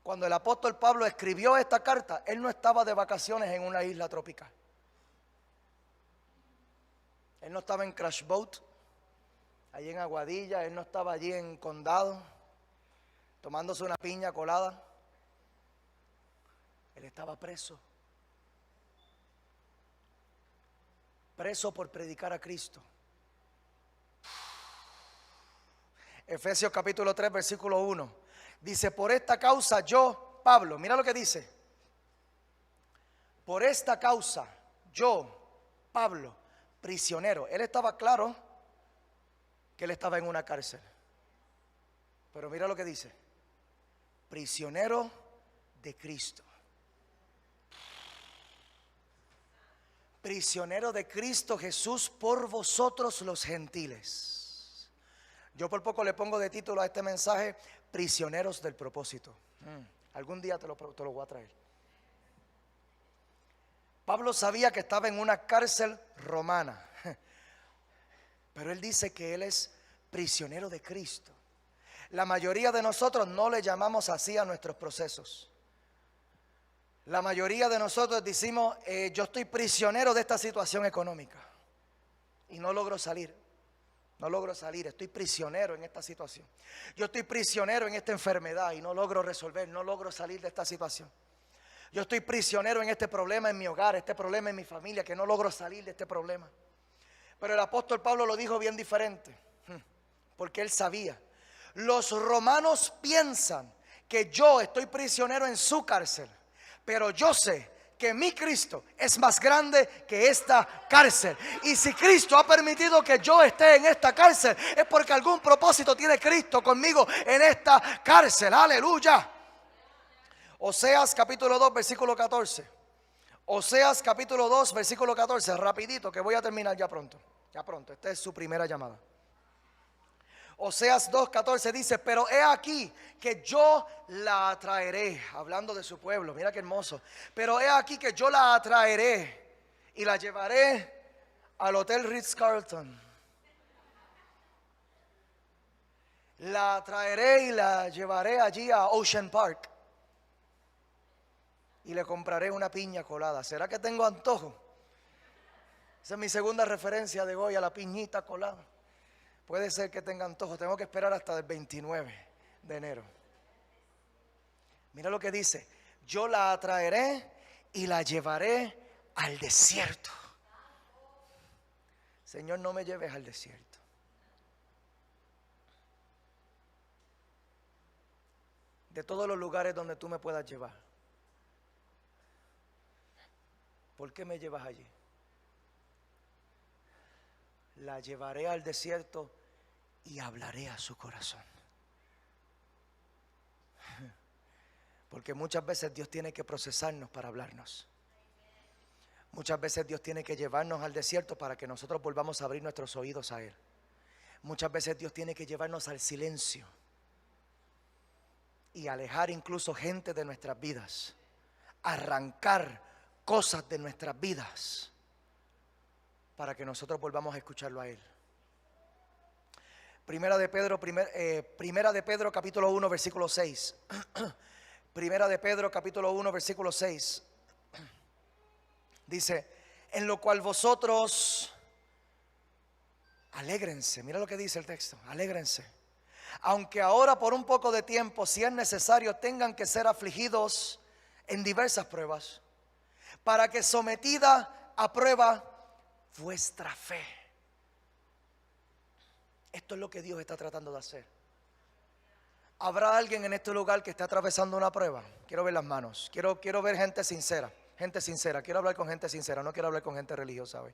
Cuando el apóstol Pablo escribió esta carta, él no estaba de vacaciones en una isla tropical. Él no estaba en Crash Boat, allí en Aguadilla. Él no estaba allí en Condado, tomándose una piña colada. Él estaba preso. Preso por predicar a Cristo. Efesios capítulo 3, versículo 1. Dice, por esta causa yo, Pablo, mira lo que dice. Por esta causa yo, Pablo, prisionero. Él estaba claro que él estaba en una cárcel. Pero mira lo que dice. Prisionero de Cristo. Prisionero de Cristo Jesús por vosotros los gentiles. Yo por poco le pongo de título a este mensaje, prisioneros del propósito. Algún día te lo voy a traer. Pablo sabía que estaba en una cárcel romana, pero él dice que él es prisionero de Cristo. La mayoría de nosotros no le llamamos así a nuestros procesos. La mayoría de nosotros decimos, yo estoy prisionero de esta situación económica y no logro salir. No logro salir, estoy prisionero en esta situación. Yo estoy prisionero en esta enfermedad y no logro resolver, no logro salir de esta situación. Yo estoy prisionero en este problema en mi hogar, este problema en mi familia, que no logro salir de este problema. Pero el apóstol Pablo lo dijo bien diferente, porque él sabía. Los romanos piensan que yo estoy prisionero en su cárcel, pero yo sé que mi Cristo es más grande que esta cárcel. Y si Cristo ha permitido que yo esté en esta cárcel, es porque algún propósito tiene Cristo conmigo en esta cárcel. Aleluya. Oseas capítulo 2 versículo 14. Oseas capítulo 2 versículo 14. Rapidito que voy a terminar ya pronto. Ya pronto, esta es su primera llamada. Oseas 2:14 dice, pero he aquí que yo la atraeré, hablando de su pueblo, mira qué hermoso. Pero he aquí que yo la atraeré y la llevaré al Hotel Ritz-Carlton. La atraeré y la llevaré allí a Ocean Park. Y le compraré una piña colada. ¿Será que tengo antojo? Esa es mi segunda referencia de hoy, a la piñita colada. Puede ser que tenga antojo. Tengo que esperar hasta el 29 de enero. Mira lo que dice. Yo la atraeré y la llevaré al desierto. Señor, no me lleves al desierto. De todos los lugares donde tú me puedas llevar, ¿por qué me llevas allí? La llevaré al desierto y hablaré a su corazón. Porque muchas veces Dios tiene que procesarnos para hablarnos. Muchas veces Dios tiene que llevarnos al desierto para que nosotros volvamos a abrir nuestros oídos a Él. Muchas veces Dios tiene que llevarnos al silencio y alejar incluso gente de nuestras vidas. Arrancar cosas de nuestras vidas para que nosotros volvamos a escucharlo a Él. Primera de Pedro capítulo 1 versículo 6. Primera de Pedro capítulo 1 versículo 6. Dice, en lo cual vosotros alégrense. Mira lo que dice el texto, alégrense. Aunque ahora por un poco de tiempo, si es necesario, tengan que ser afligidos en diversas pruebas, para que sometida a prueba vuestra fe. Esto es lo que Dios está tratando de hacer. ¿Habrá alguien en este lugar que esté atravesando una prueba? Quiero ver las manos. Quiero ver gente sincera. Gente sincera. Quiero hablar con gente sincera. No quiero hablar con gente religiosa hoy.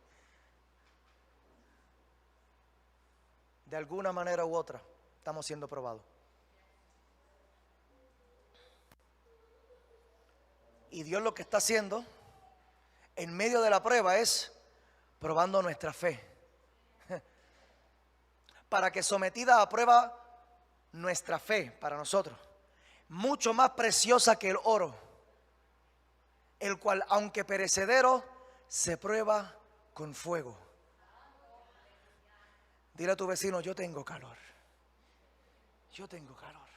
De alguna manera u otra estamos siendo probados. Y Dios lo que está haciendo en medio de la prueba es probando nuestra fe. Para que sometida a prueba nuestra fe, para nosotros, mucho más preciosa que el oro, el cual aunque perecedero, se prueba con fuego. Dile a tu vecino: yo tengo calor. Yo tengo calor.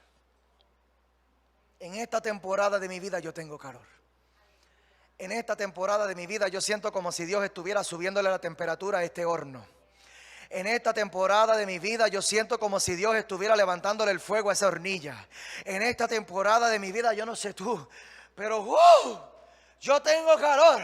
En esta temporada de mi vida yo tengo calor. En esta temporada de mi vida yo siento como si Dios estuviera subiéndole la temperatura a este horno. En esta temporada de mi vida yo siento como si Dios estuviera levantándole el fuego a esa hornilla. En esta temporada de mi vida, yo no sé tú, pero yo tengo calor.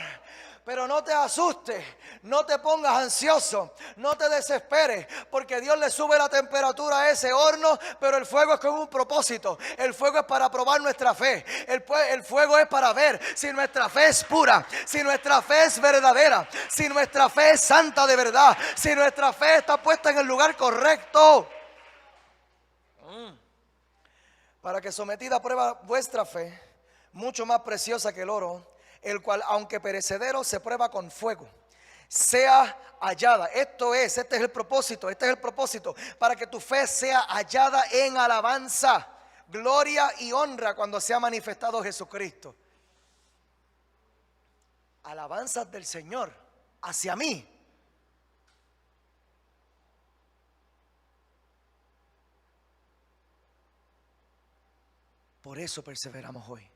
Pero no te asustes, no te pongas ansioso, no te desesperes, porque Dios le sube la temperatura a ese horno, pero el fuego es con un propósito. El fuego es para probar nuestra fe. El fuego es para ver si nuestra fe es pura, si nuestra fe es verdadera, si nuestra fe es santa de verdad, si nuestra fe está puesta en el lugar correcto. Para que sometida a prueba vuestra fe, mucho más preciosa que el oro, el cual aunque perecedero se prueba con fuego, sea hallada. Este es el propósito, para que tu fe sea hallada en alabanza, gloria y honra cuando sea manifestado Jesucristo. Alabanzas del Señor hacia mí. Por eso perseveramos hoy.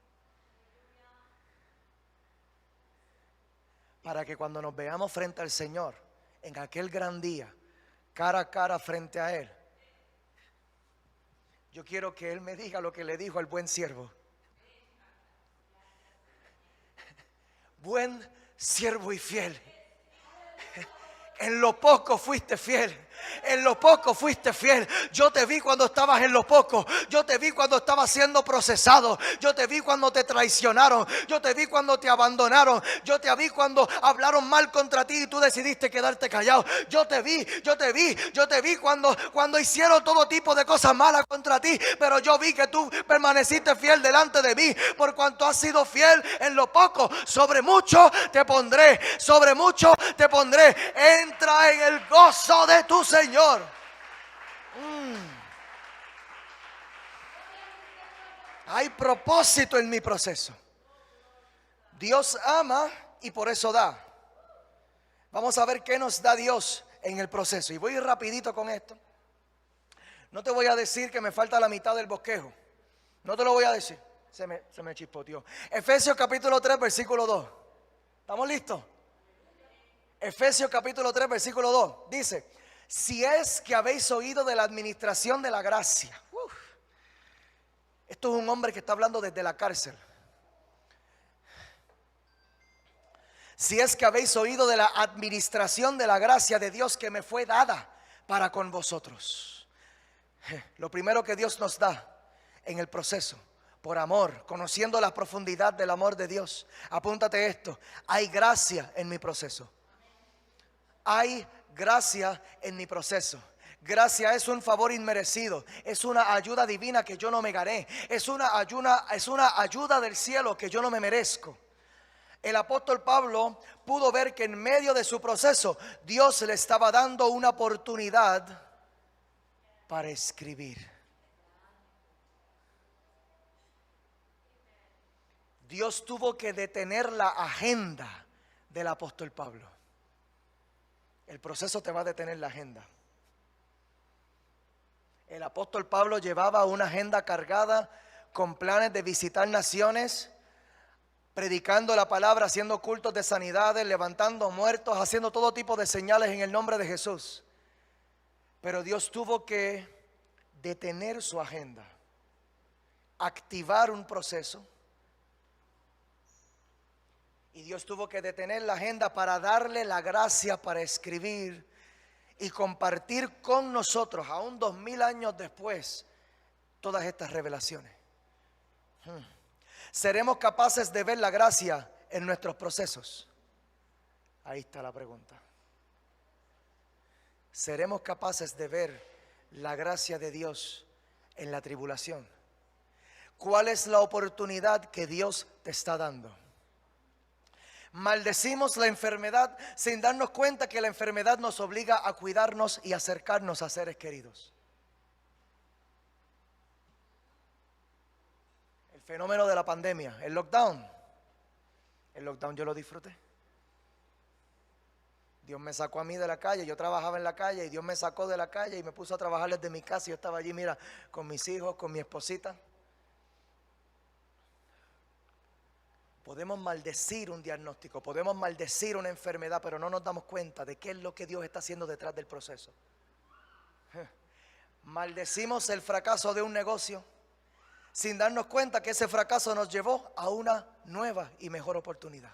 Para que cuando nos veamos frente al Señor, en aquel gran día, cara a cara frente a Él, yo quiero que Él me diga lo que le dijo al buen siervo. Buen siervo y fiel. En lo poco fuiste fiel. En lo poco fuiste fiel. Yo te vi cuando estabas en lo poco. Yo te vi cuando estabas siendo procesado. Yo te vi cuando te traicionaron. Yo te vi cuando te abandonaron. Yo te vi cuando hablaron mal contra ti y tú decidiste quedarte callado. Yo te vi cuando hicieron todo tipo de cosas malas contra ti. Pero yo vi que tú permaneciste fiel delante de mí. Por cuanto has sido fiel en lo poco, sobre mucho te pondré. Sobre mucho te pondré. Entra en el gozo de tu Señor. Hay propósito en mi proceso. Dios ama y por eso da. Vamos a ver qué nos da Dios en el proceso. Y voy a ir rapidito con esto. No te voy a decir que me falta la mitad del bosquejo. No te lo voy a decir. Se me chispoteó. Efesios capítulo 3 versículo 2. ¿Estamos listos? Efesios capítulo 3 versículo 2. Dice: si es que habéis oído de la administración de la gracia. Esto es un hombre que está hablando desde la cárcel. Si es que habéis oído de la administración de la gracia de Dios que me fue dada para con vosotros. Lo primero que Dios nos da en el proceso, por amor, conociendo la profundidad del amor de Dios. Apúntate esto: hay gracia en mi proceso. Hay gracia en mi proceso. Gracia es un favor inmerecido, es una ayuda divina que yo no me gané, es una ayuda del cielo que yo no me merezco. El apóstol Pablo pudo ver que en medio de su proceso Dios le estaba dando una oportunidad para escribir. Dios tuvo que detener la agenda del apóstol Pablo. El proceso te va a detener la agenda. El apóstol Pablo llevaba una agenda cargada con planes de visitar naciones, predicando la palabra, haciendo cultos de sanidades, levantando muertos, haciendo todo tipo de señales en el nombre de Jesús. Pero Dios tuvo que detener su agenda, activar un proceso. Y Dios tuvo que detener la agenda para darle la gracia para escribir y compartir con nosotros, aún 2000 años después, todas estas revelaciones? ¿Seremos capaces de ver la gracia en nuestros procesos? Ahí está la pregunta. ¿Seremos capaces de ver la gracia de Dios en la tribulación? ¿Cuál es la oportunidad que Dios te está dando? Maldecimos la enfermedad sin darnos cuenta que la enfermedad nos obliga a cuidarnos y acercarnos a seres queridos. El fenómeno de la pandemia, el lockdown yo lo disfruté. Dios me sacó a mí de la calle, yo trabajaba en la calle y Dios me sacó de la calle y me puso a trabajar desde mi casa. Yo estaba allí, mira, con mis hijos, con mi esposita. Podemos maldecir un diagnóstico, podemos maldecir una enfermedad, pero no nos damos cuenta de qué es lo que Dios está haciendo detrás del proceso. Maldecimos el fracaso de un negocio sin darnos cuenta que ese fracaso nos llevó a una nueva y mejor oportunidad.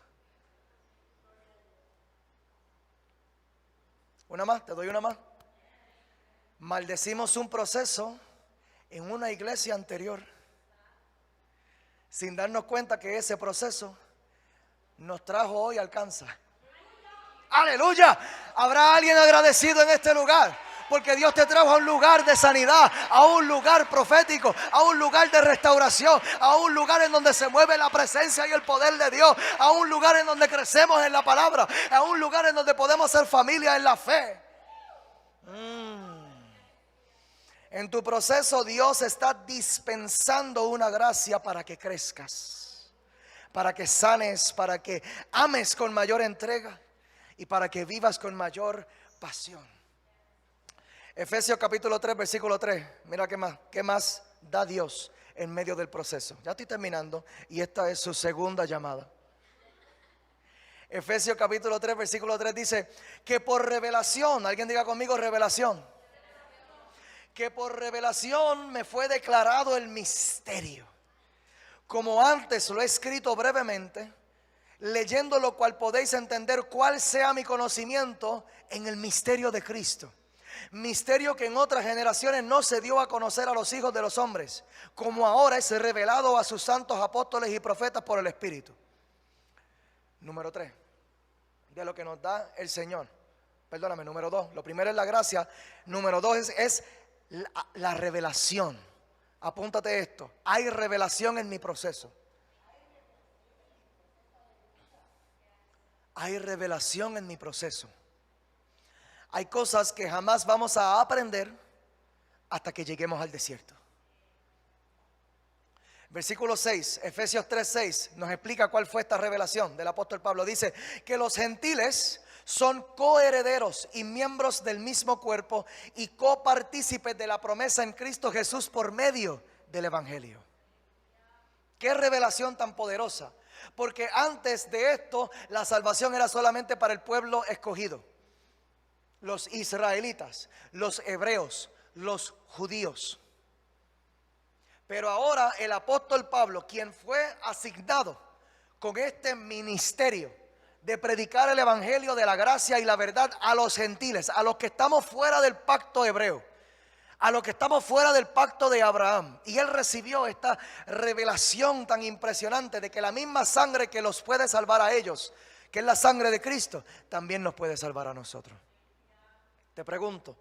Una más, te doy una más. Maldecimos un proceso en una iglesia anterior sin darnos cuenta que ese proceso nos trajo hoy alcanza. ¡Aleluya! ¿Habrá alguien agradecido en este lugar? Porque Dios te trajo a un lugar de sanidad, a un lugar profético, a un lugar de restauración, a un lugar en donde se mueve la presencia y el poder de Dios, a un lugar en donde crecemos en la palabra, a un lugar en donde podemos ser familia en la fe. En tu proceso Dios está dispensando una gracia para que crezcas, para que sanes, para que ames con mayor entrega y para que vivas con mayor pasión. Efesios capítulo 3, versículo 3. Mira qué más da Dios en medio del proceso. Ya estoy terminando y esta es su segunda llamada. Efesios capítulo 3, versículo 3 dice que por revelación, alguien diga conmigo revelación. Que por revelación me fue declarado el misterio, como antes lo he escrito brevemente, leyendo lo cual podéis entender cuál sea mi conocimiento en el misterio de Cristo. Misterio que en otras generaciones no se dio a conocer a los hijos de los hombres, como ahora es revelado a sus santos apóstoles y profetas por el Espíritu. Número 3, de lo que nos da el Señor. Perdóname, número 2. Lo primero es la gracia. Número 2 es la revelación. Apúntate esto. Hay revelación en mi proceso. Hay revelación en mi proceso. Hay cosas que jamás vamos a aprender hasta que lleguemos al desierto. Versículo 6, Efesios 3:6 nos explica cuál fue esta revelación del apóstol Pablo. Dice que los gentiles son coherederos y miembros del mismo cuerpo y copartícipes de la promesa en Cristo Jesús por medio del Evangelio. Qué revelación tan poderosa, porque antes de esto la salvación era solamente para el pueblo escogido, los israelitas, los hebreos, los judíos. Pero ahora el apóstol Pablo, quien fue asignado con este ministerio de predicar el evangelio de la gracia y la verdad a los gentiles, a los que estamos fuera del pacto hebreo, a los que estamos fuera del pacto de Abraham. Y él recibió esta revelación tan impresionante de que la misma sangre que los puede salvar a ellos, que es la sangre de Cristo, también nos puede salvar a nosotros. Te pregunto,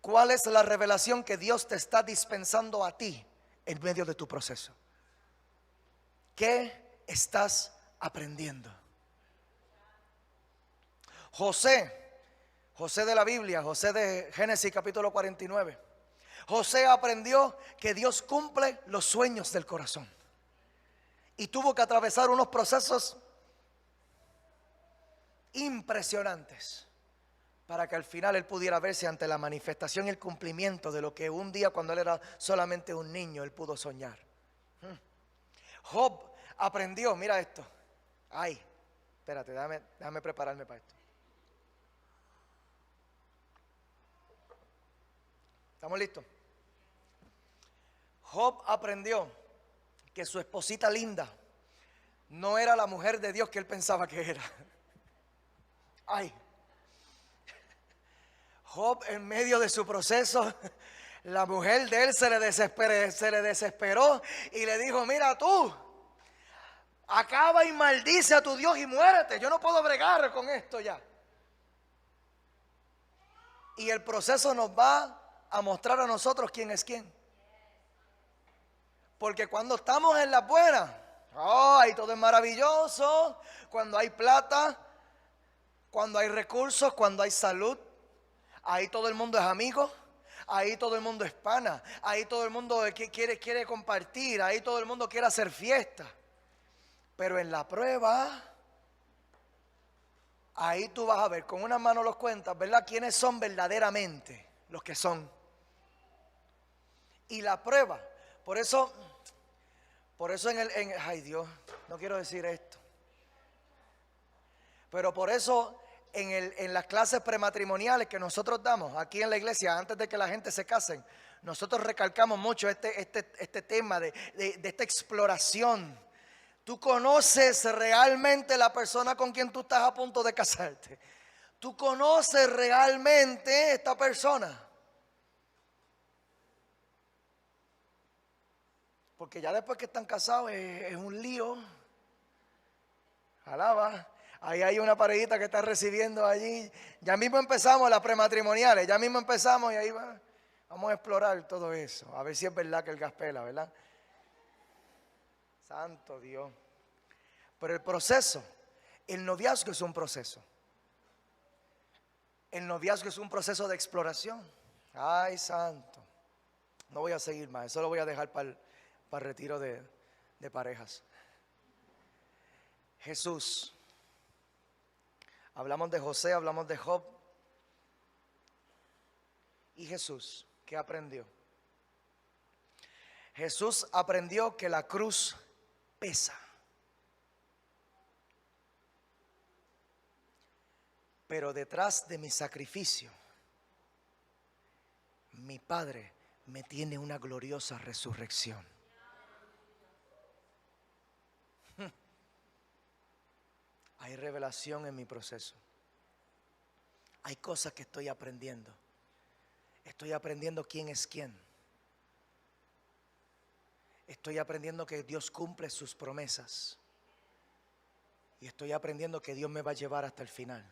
¿cuál es la revelación que Dios te está dispensando a ti en medio de tu proceso? ¿Qué estás aprendiendo? José de la Biblia, José de Génesis capítulo 49. José aprendió que Dios cumple los sueños del corazón y tuvo que atravesar unos procesos impresionantes para que al final él pudiera verse ante la manifestación y el cumplimiento de lo que un día, cuando él era solamente un niño, él pudo soñar. Job aprendió, mira esto. Ay, espérate, déjame prepararme para esto. ¿Estamos listos? Job aprendió que su esposita linda no era la mujer de Dios que él pensaba que era. Ay. Job, en medio de su proceso, La mujer de él se le desesperó y le dijo, mira tú, acaba y maldice a tu Dios y muérete. Yo no puedo bregar con esto ya. Y el proceso nos va a mostrar a nosotros quién es quién. Porque cuando estamos en la buena, ahí todo es maravilloso. Cuando hay plata, cuando hay recursos, cuando hay salud, ahí todo el mundo es amigo. Ahí todo el mundo es pana. Ahí todo el mundo quiere compartir. Ahí todo el mundo quiere hacer fiesta. Pero en la prueba, ahí tú vas a ver, con una mano los cuentas, ¿verdad? ¿Quiénes son verdaderamente los que son? Y la prueba, por eso ay Dios, no quiero decir esto. Pero por eso en las clases prematrimoniales que nosotros damos aquí en la iglesia, antes de que la gente se casen, nosotros recalcamos mucho este tema de esta exploración. Tú conoces realmente la persona con quien tú estás a punto de casarte. Tú conoces realmente esta persona. Porque ya después que están casados es un lío. Alaba. Ahí hay una parejita que está recibiendo allí. Ya mismo empezamos las prematrimoniales. Ya mismo empezamos y ahí vamos a explorar todo eso. A ver si es verdad que el gas pela, ¿verdad? Santo Dios. Pero el proceso, el noviazgo es un proceso. El noviazgo es un proceso de exploración. Ay, santo. No voy a seguir más. Eso lo voy a dejar para el retiro de parejas. Jesús. Hablamos de José, hablamos de Job. Y Jesús, ¿qué aprendió? Jesús aprendió que la cruz pesa. Pero detrás de mi sacrificio, mi Padre me tiene una gloriosa resurrección. Hay revelación en mi proceso. Hay cosas que estoy aprendiendo. Estoy aprendiendo quién es quién. Estoy aprendiendo que Dios cumple sus promesas. Y estoy aprendiendo que Dios me va a llevar hasta el final.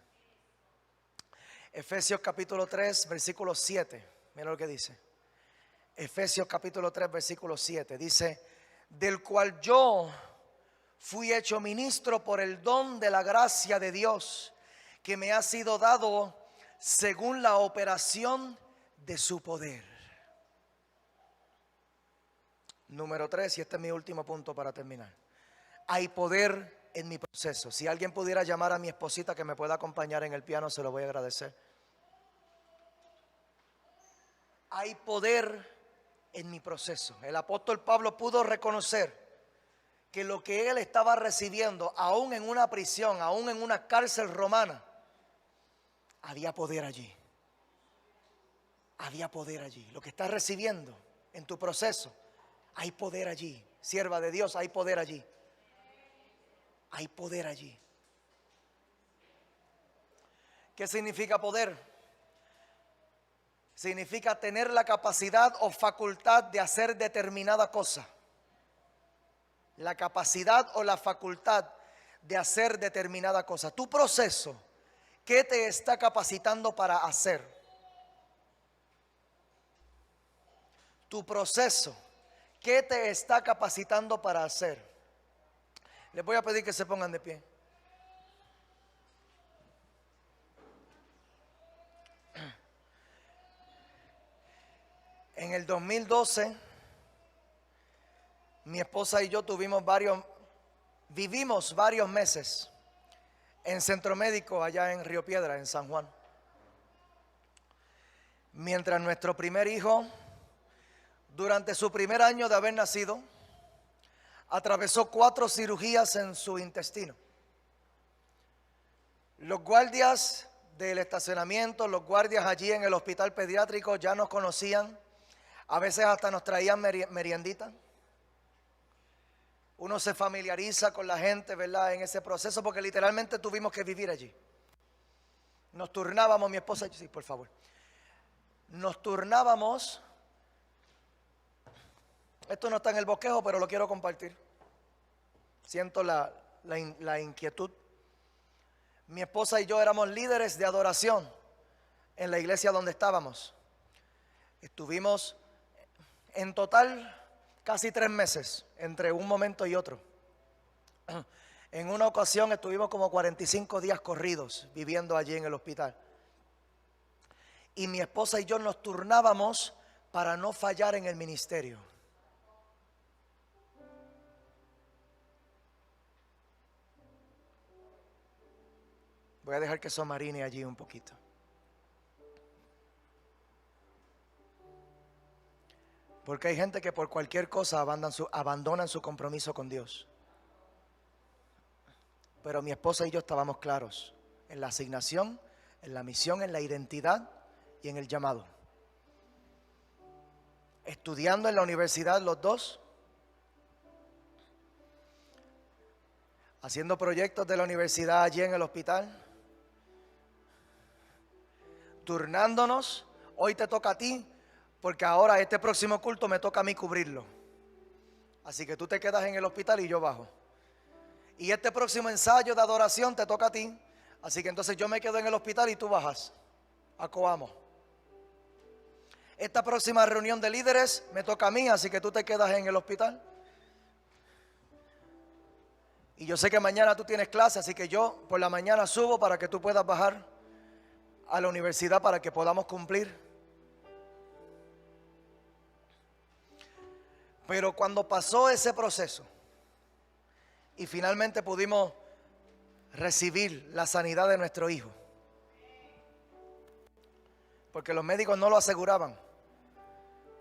Efesios capítulo 3, versículo 7. Mira lo que dice. Efesios capítulo 3, versículo 7. Dice, del cual yo fui hecho ministro por el don de la gracia de Dios, que me ha sido dado según la operación de su poder. Número 3, y este es mi último punto para terminar. Hay poder en mi proceso. Si alguien pudiera llamar a mi esposita que me pueda acompañar en el piano, se lo voy a agradecer. Hay poder en mi proceso. El apóstol Pablo pudo reconocer que lo que él estaba recibiendo, aún en una prisión, aún en una cárcel romana, había poder allí. Había poder allí. Lo que estás recibiendo en tu proceso, hay poder allí. Sierva de Dios, hay poder allí. Hay poder allí. ¿Qué significa poder? Significa tener la capacidad o facultad de hacer determinada cosa. La capacidad o la facultad de hacer determinada cosa. Tu proceso, ¿qué te está capacitando para hacer? Tu proceso, ¿qué te está capacitando para hacer? Les voy a pedir que se pongan de pie. En el 2012, mi esposa y yo vivimos varios meses en Centro Médico allá en Río Piedra, en San Juan. Mientras nuestro primer hijo, durante su primer año de haber nacido, atravesó 4 cirugías en su intestino. Los guardias del estacionamiento, los guardias allí en el hospital pediátrico ya nos conocían. A veces hasta nos traían meriendita. Uno se familiariza con la gente, ¿verdad? En ese proceso, porque literalmente tuvimos que vivir allí. Nos turnábamos, mi esposa, sí, por favor. Nos turnábamos Esto no está en el bosquejo, pero lo quiero compartir. Siento la inquietud. Mi esposa y yo éramos líderes de adoración en la iglesia donde estábamos. Estuvimos en total casi 3 meses entre un momento y otro. En una ocasión estuvimos como 45 días corridos viviendo allí en el hospital. Y mi esposa y yo nos turnábamos para no fallar en el ministerio. Voy a dejar que eso marine allí un poquito. Porque hay gente que por cualquier cosa abandonan su compromiso con Dios. Pero mi esposa y yo estábamos claros en la asignación, en la misión, en la identidad y en el llamado. Estudiando en la universidad los dos, haciendo proyectos de la universidad allí en el hospital, turnándonos. Hoy te toca a ti, porque ahora este próximo culto me toca a mí cubrirlo. Así que tú te quedas en el hospital y yo bajo. Y este próximo ensayo de adoración te toca a ti. Así que entonces yo me quedo en el hospital y tú bajas a Coamo. Esta próxima reunión de líderes me toca a mí, así que tú te quedas en el hospital. Y yo sé que mañana tú tienes clase, así que yo por la mañana subo para que tú puedas bajar a la universidad para que podamos cumplir. Pero cuando pasó ese proceso y finalmente pudimos recibir la sanidad de nuestro hijo, porque los médicos no lo aseguraban.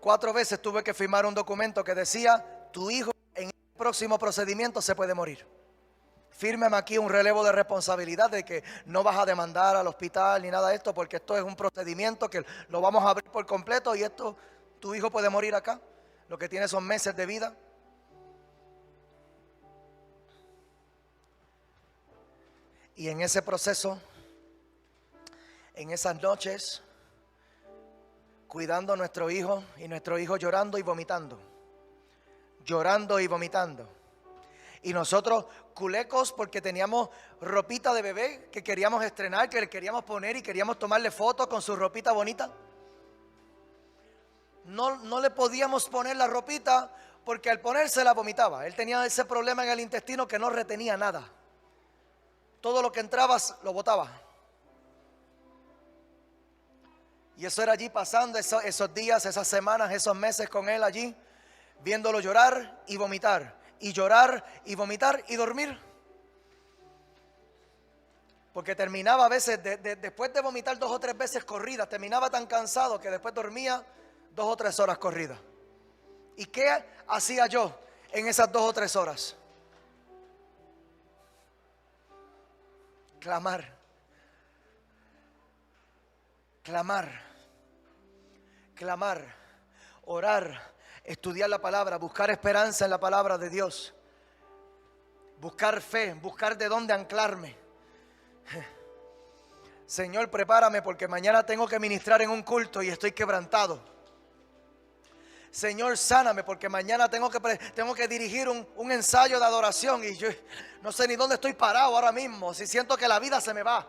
4 veces tuve que firmar un documento que decía: tu hijo en el próximo procedimiento se puede morir. Fírmeme aquí un relevo de responsabilidad de que no vas a demandar al hospital ni nada de esto, porque esto es un procedimiento que lo vamos a abrir por completo y esto, tu hijo puede morir acá. Lo que tiene son meses de vida. Y en ese proceso, en esas noches, cuidando a nuestro hijo y nuestro hijo llorando y vomitando. Llorando y vomitando. Y nosotros culecos porque teníamos ropita de bebé que queríamos estrenar, que le queríamos poner y queríamos tomarle fotos con su ropita bonita. No le podíamos poner la ropita porque al ponérsela vomitaba. Él tenía ese problema en el intestino que no retenía nada. Todo lo que entraba lo botaba. Y eso era allí pasando esos días, esas semanas, esos meses con él allí, viéndolo llorar y vomitar. Y llorar y vomitar y dormir. Porque terminaba a veces, después de vomitar 2 o 3 veces corridas, terminaba tan cansado que después dormía 2 o 3 horas corridas. ¿Y qué hacía yo en esas 2 o 3 horas? Clamar. Clamar. Clamar. Orar. Estudiar la palabra, buscar esperanza en la palabra de Dios, buscar fe, buscar de dónde anclarme. Señor, prepárame porque mañana tengo que ministrar en un culto y estoy quebrantado. Señor, sáname porque mañana tengo que dirigir un ensayo de adoración y yo no sé ni dónde estoy parado ahora mismo. Si siento que la vida se me va,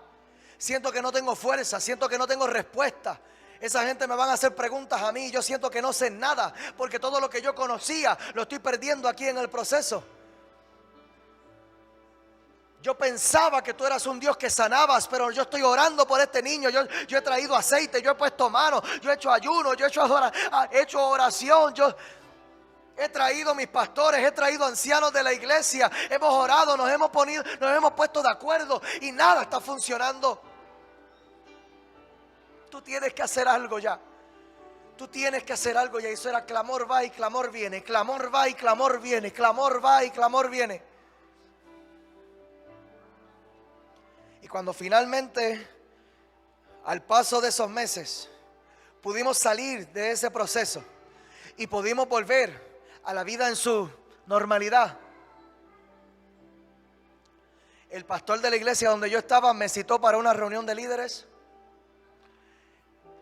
siento que no tengo fuerza, siento que no tengo respuesta. Esa gente me van a hacer preguntas a mí y yo siento que no sé nada, porque todo lo que yo conocía lo estoy perdiendo aquí en el proceso. Yo pensaba que tú eras un Dios que sanabas, pero yo estoy orando por este niño. Yo he traído aceite, yo he puesto manos, yo he hecho ayuno, yo he hecho oración, yo he traído mis pastores, he traído ancianos de la iglesia, hemos orado, nos hemos puesto de acuerdo y nada está funcionando. Tú tienes que hacer algo ya. Tú tienes que hacer algo ya. Eso era clamor va y clamor viene. Clamor va y clamor viene. Clamor va y clamor viene. Y cuando finalmente, al paso de esos meses, pudimos salir de ese proceso y pudimos volver a la vida en su normalidad, el pastor de la iglesia donde yo estaba me citó para una reunión de líderes.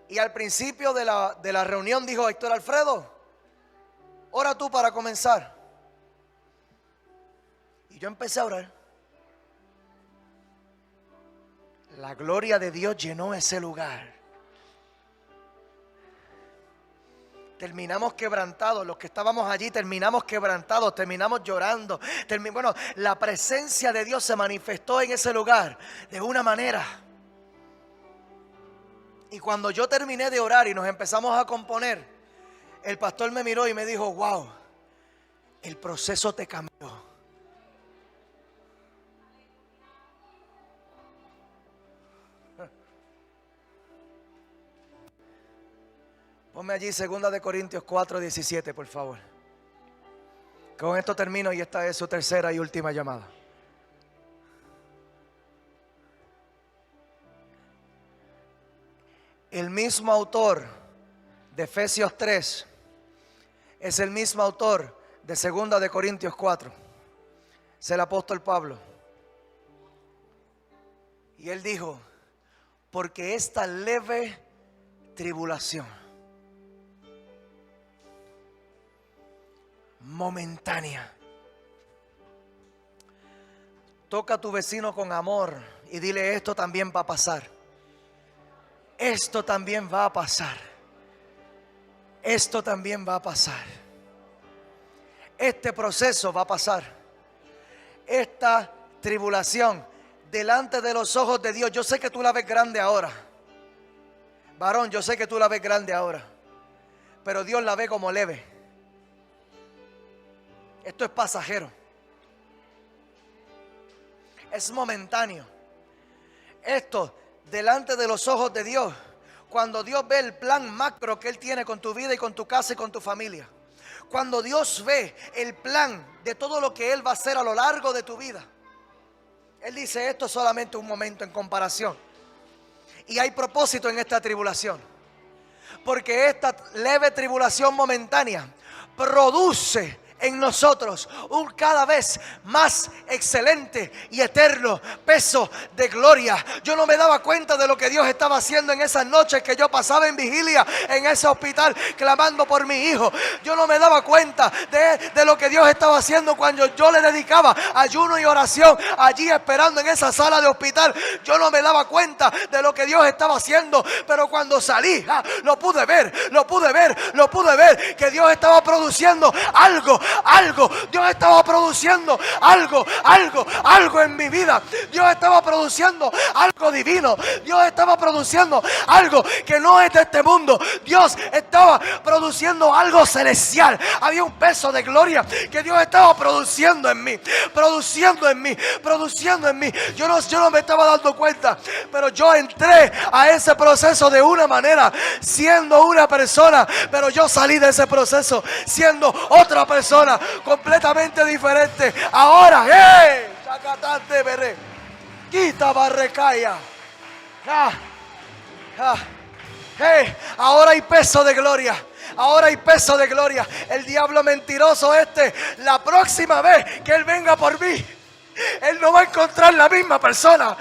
Y al principio de la reunión dijo: Héctor Alfredo, ora tú para comenzar. Y yo empecé a orar. La gloria de Dios llenó ese lugar. Terminamos quebrantados, los que estábamos allí terminamos quebrantados, terminamos llorando. Bueno, la presencia de Dios se manifestó en ese lugar de una manera. Y cuando yo terminé de orar y nos empezamos a componer, el pastor me miró y me dijo: wow, el proceso te cambió. Ponme allí 2 Corintios 4:17, por favor. Con esto termino y esta es su tercera y última llamada. El mismo autor de Efesios 3 es el mismo autor de 2 Corintios 4. Es el apóstol Pablo. Y él dijo: porque esta leve tribulación momentánea. Toca a tu vecino con amor y dile: esto también va a pasar. Esto también va a pasar. Esto también va a pasar. Este proceso va a pasar. Esta tribulación delante de los ojos de Dios. Yo sé que tú la ves grande ahora. Varón, yo sé que tú la ves grande ahora. Pero Dios la ve como leve. Esto es pasajero. Es momentáneo. Esto delante de los ojos de Dios. Cuando Dios ve el plan macro que Él tiene con tu vida y con tu casa y con tu familia. Cuando Dios ve el plan de todo lo que Él va a hacer a lo largo de tu vida. Él dice: esto es solamente un momento en comparación. Y hay propósito en esta tribulación. Porque esta leve tribulación momentánea produce en nosotros un cada vez más excelente y eterno peso de gloria. Yo no me daba cuenta de lo que Dios estaba haciendo en esas noches que yo pasaba en vigilia en ese hospital clamando por mi hijo. Yo no me daba cuenta de lo que Dios estaba haciendo cuando yo le dedicaba ayuno y oración allí esperando en esa sala de hospital. Yo no me daba cuenta de lo que Dios estaba haciendo, pero cuando salí lo pude ver que Dios estaba produciendo algo. Dios estaba produciendo algo en mi vida. Dios estaba produciendo algo divino. Dios estaba produciendo algo que no es de este mundo. Dios estaba produciendo algo celestial. Había un peso de gloria que Dios estaba produciendo en mí. Yo no me estaba dando cuenta, pero yo entré a ese proceso de una manera, siendo una persona, pero yo salí de ese proceso siendo otra persona completamente diferente. Ahora, chacatante veré, quita barrecaya. Ahora hay peso de gloria. Ahora hay peso de gloria. El diablo mentiroso la próxima vez que él venga por mí, él no va a encontrar la misma persona.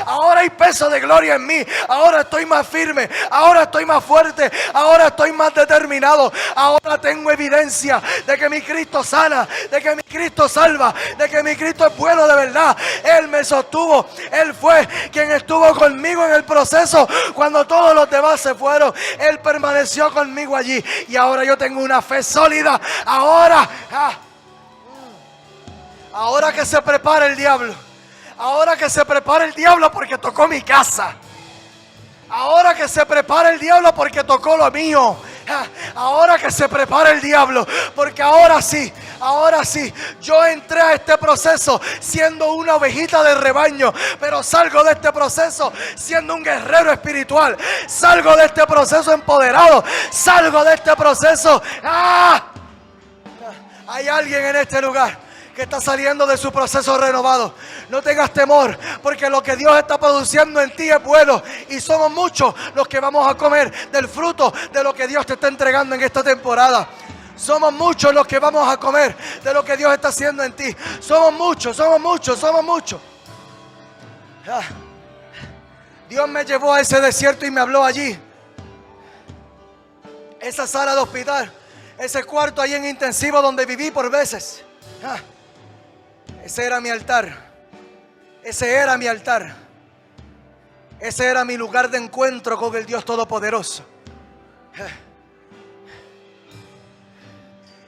Ahora hay peso de gloria en mí. Ahora estoy más firme. Ahora estoy más fuerte. Ahora estoy más determinado. Ahora tengo evidencia de que mi Cristo sana, de que mi Cristo salva, de que mi Cristo es bueno de verdad. Él me sostuvo. Él fue quien estuvo conmigo en el proceso. Cuando todos los demás se fueron, Él permaneció conmigo allí. Y ahora yo tengo una fe sólida. Ahora que se prepara el diablo. Ahora que se prepara el diablo porque tocó mi casa. Ahora que se prepara el diablo porque tocó lo mío. Ahora que se prepara el diablo porque ahora sí, yo entré a este proceso siendo una ovejita de rebaño, pero salgo de este proceso siendo un guerrero espiritual. Salgo de este proceso empoderado. Salgo de este proceso. Hay alguien en este lugar que está saliendo de su proceso renovado. No tengas temor, porque lo que Dios está produciendo en ti es bueno. Y somos muchos los que vamos a comer del fruto de lo que Dios te está entregando en esta temporada. Somos muchos los que vamos a comer de lo que Dios está haciendo en ti. Somos muchos. Dios me llevó a ese desierto y me habló allí. Esa sala de hospital Ese cuarto ahí en intensivo donde viví por veces. Ese era mi altar. Ese era mi altar. Ese era mi lugar de encuentro con el Dios Todopoderoso.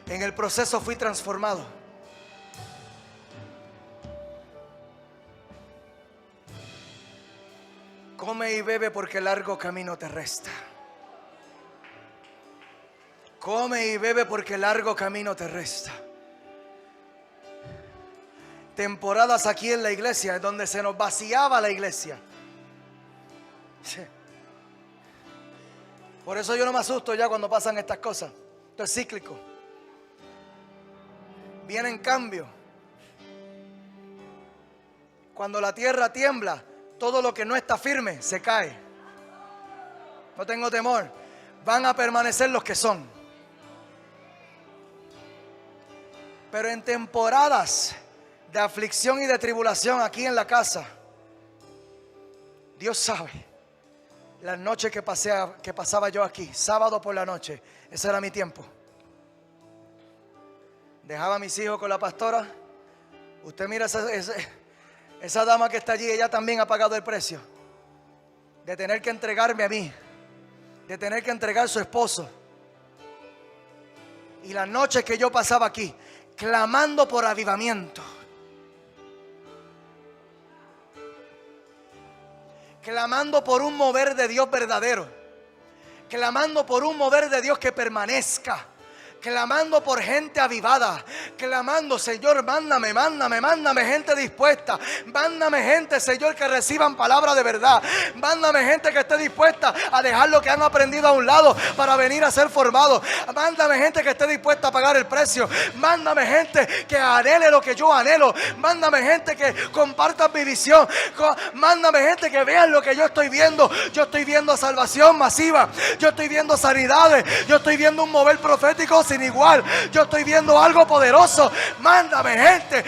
En el proceso fui transformado. Come y bebe porque largo camino te resta. Come y bebe porque largo camino te resta. Temporadas aquí en la iglesia donde se nos vaciaba la iglesia. Sí. Por eso yo no me asusto ya cuando pasan estas cosas. Esto es cíclico. Vienen cambios. Cuando la tierra tiembla, todo lo que no está firme se cae. No tengo temor. Van a permanecer los que son. Pero en temporadas de aflicción y de tribulación aquí en la casa, Dios sabe, las noches que pasaba yo aquí, sábado por la noche, ese era mi tiempo. Dejaba a mis hijos con la pastora. Usted mira esa dama que está allí, ella también ha pagado el precio de tener que entregarme a mí, de tener que entregar a su esposo. Y las noches que yo pasaba aquí, clamando por avivamiento, clamando por un mover de Dios verdadero, clamando por un mover de Dios que permanezca, clamando por gente avivada, clamando, Señor, mándame gente dispuesta, mándame gente, Señor, que reciban palabra de verdad, mándame gente que esté dispuesta a dejar lo que han aprendido a un lado para venir a ser formados, mándame gente que esté dispuesta a pagar el precio, mándame gente que anhele lo que yo anhelo, mándame gente que comparta mi visión, mándame gente que vean lo que yo estoy viendo salvación masiva, yo estoy viendo sanidades, yo estoy viendo un mover profético sin igual, yo estoy viendo algo poderoso. Mándame gente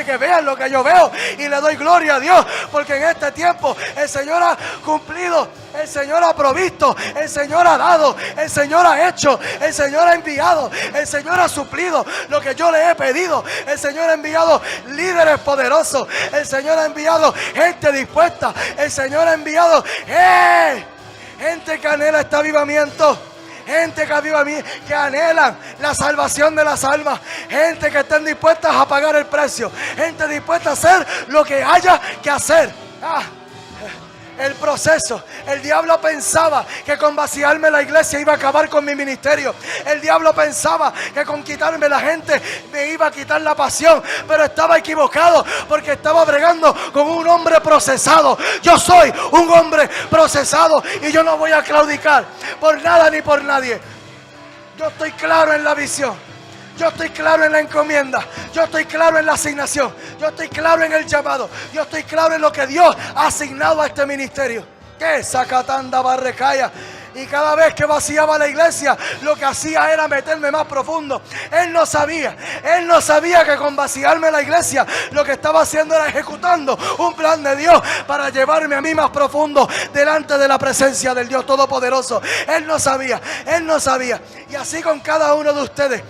que vean lo que yo veo, y le doy gloria a Dios, porque en este tiempo el Señor ha cumplido, el Señor ha provisto, el Señor ha dado, el Señor ha hecho, el Señor ha enviado, el Señor ha suplido lo que yo le he pedido, el Señor ha enviado líderes poderosos, el Señor ha enviado gente dispuesta, el Señor ha enviado gente que anhela este avivamiento, gente que anhelan la salvación de las almas, gente que estén dispuestas a pagar el precio, gente dispuesta a hacer lo que haya que hacer. El proceso, el diablo pensaba que con vaciarme la iglesia iba a acabar con mi ministerio. El diablo pensaba que con quitarme la gente me iba a quitar la pasión, pero estaba equivocado, porque estaba bregando con un hombre procesado. Yo soy un hombre procesado y yo no voy a claudicar por nada ni por nadie. Yo estoy claro en la visión, yo estoy claro en la encomienda, yo estoy claro en la asignación, yo estoy claro en el llamado, yo estoy claro en lo que Dios ha asignado a este ministerio. Que sacatanda barrecaya. Y cada vez que vaciaba la iglesia, lo que hacía era meterme más profundo. Él no sabía que con vaciarme la iglesia, lo que estaba haciendo era ejecutando un plan de Dios para llevarme a mí más profundo delante de la presencia del Dios Todopoderoso. Él no sabía. Y así con cada uno de ustedes.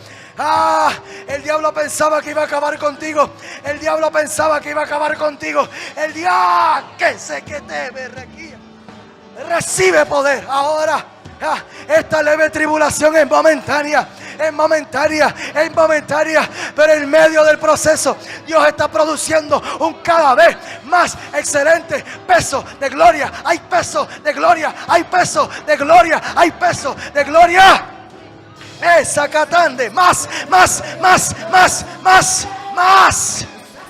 El diablo pensaba que iba a acabar contigo. El diablo pensaba que iba a acabar contigo. El diablo que se que te berrequía. Recibe poder ahora. Esta leve tribulación es momentánea, pero en medio del proceso Dios está produciendo un cada vez más excelente peso de gloria. Hay peso de gloria, hay peso de gloria, hay peso de gloria. Esa catande, más.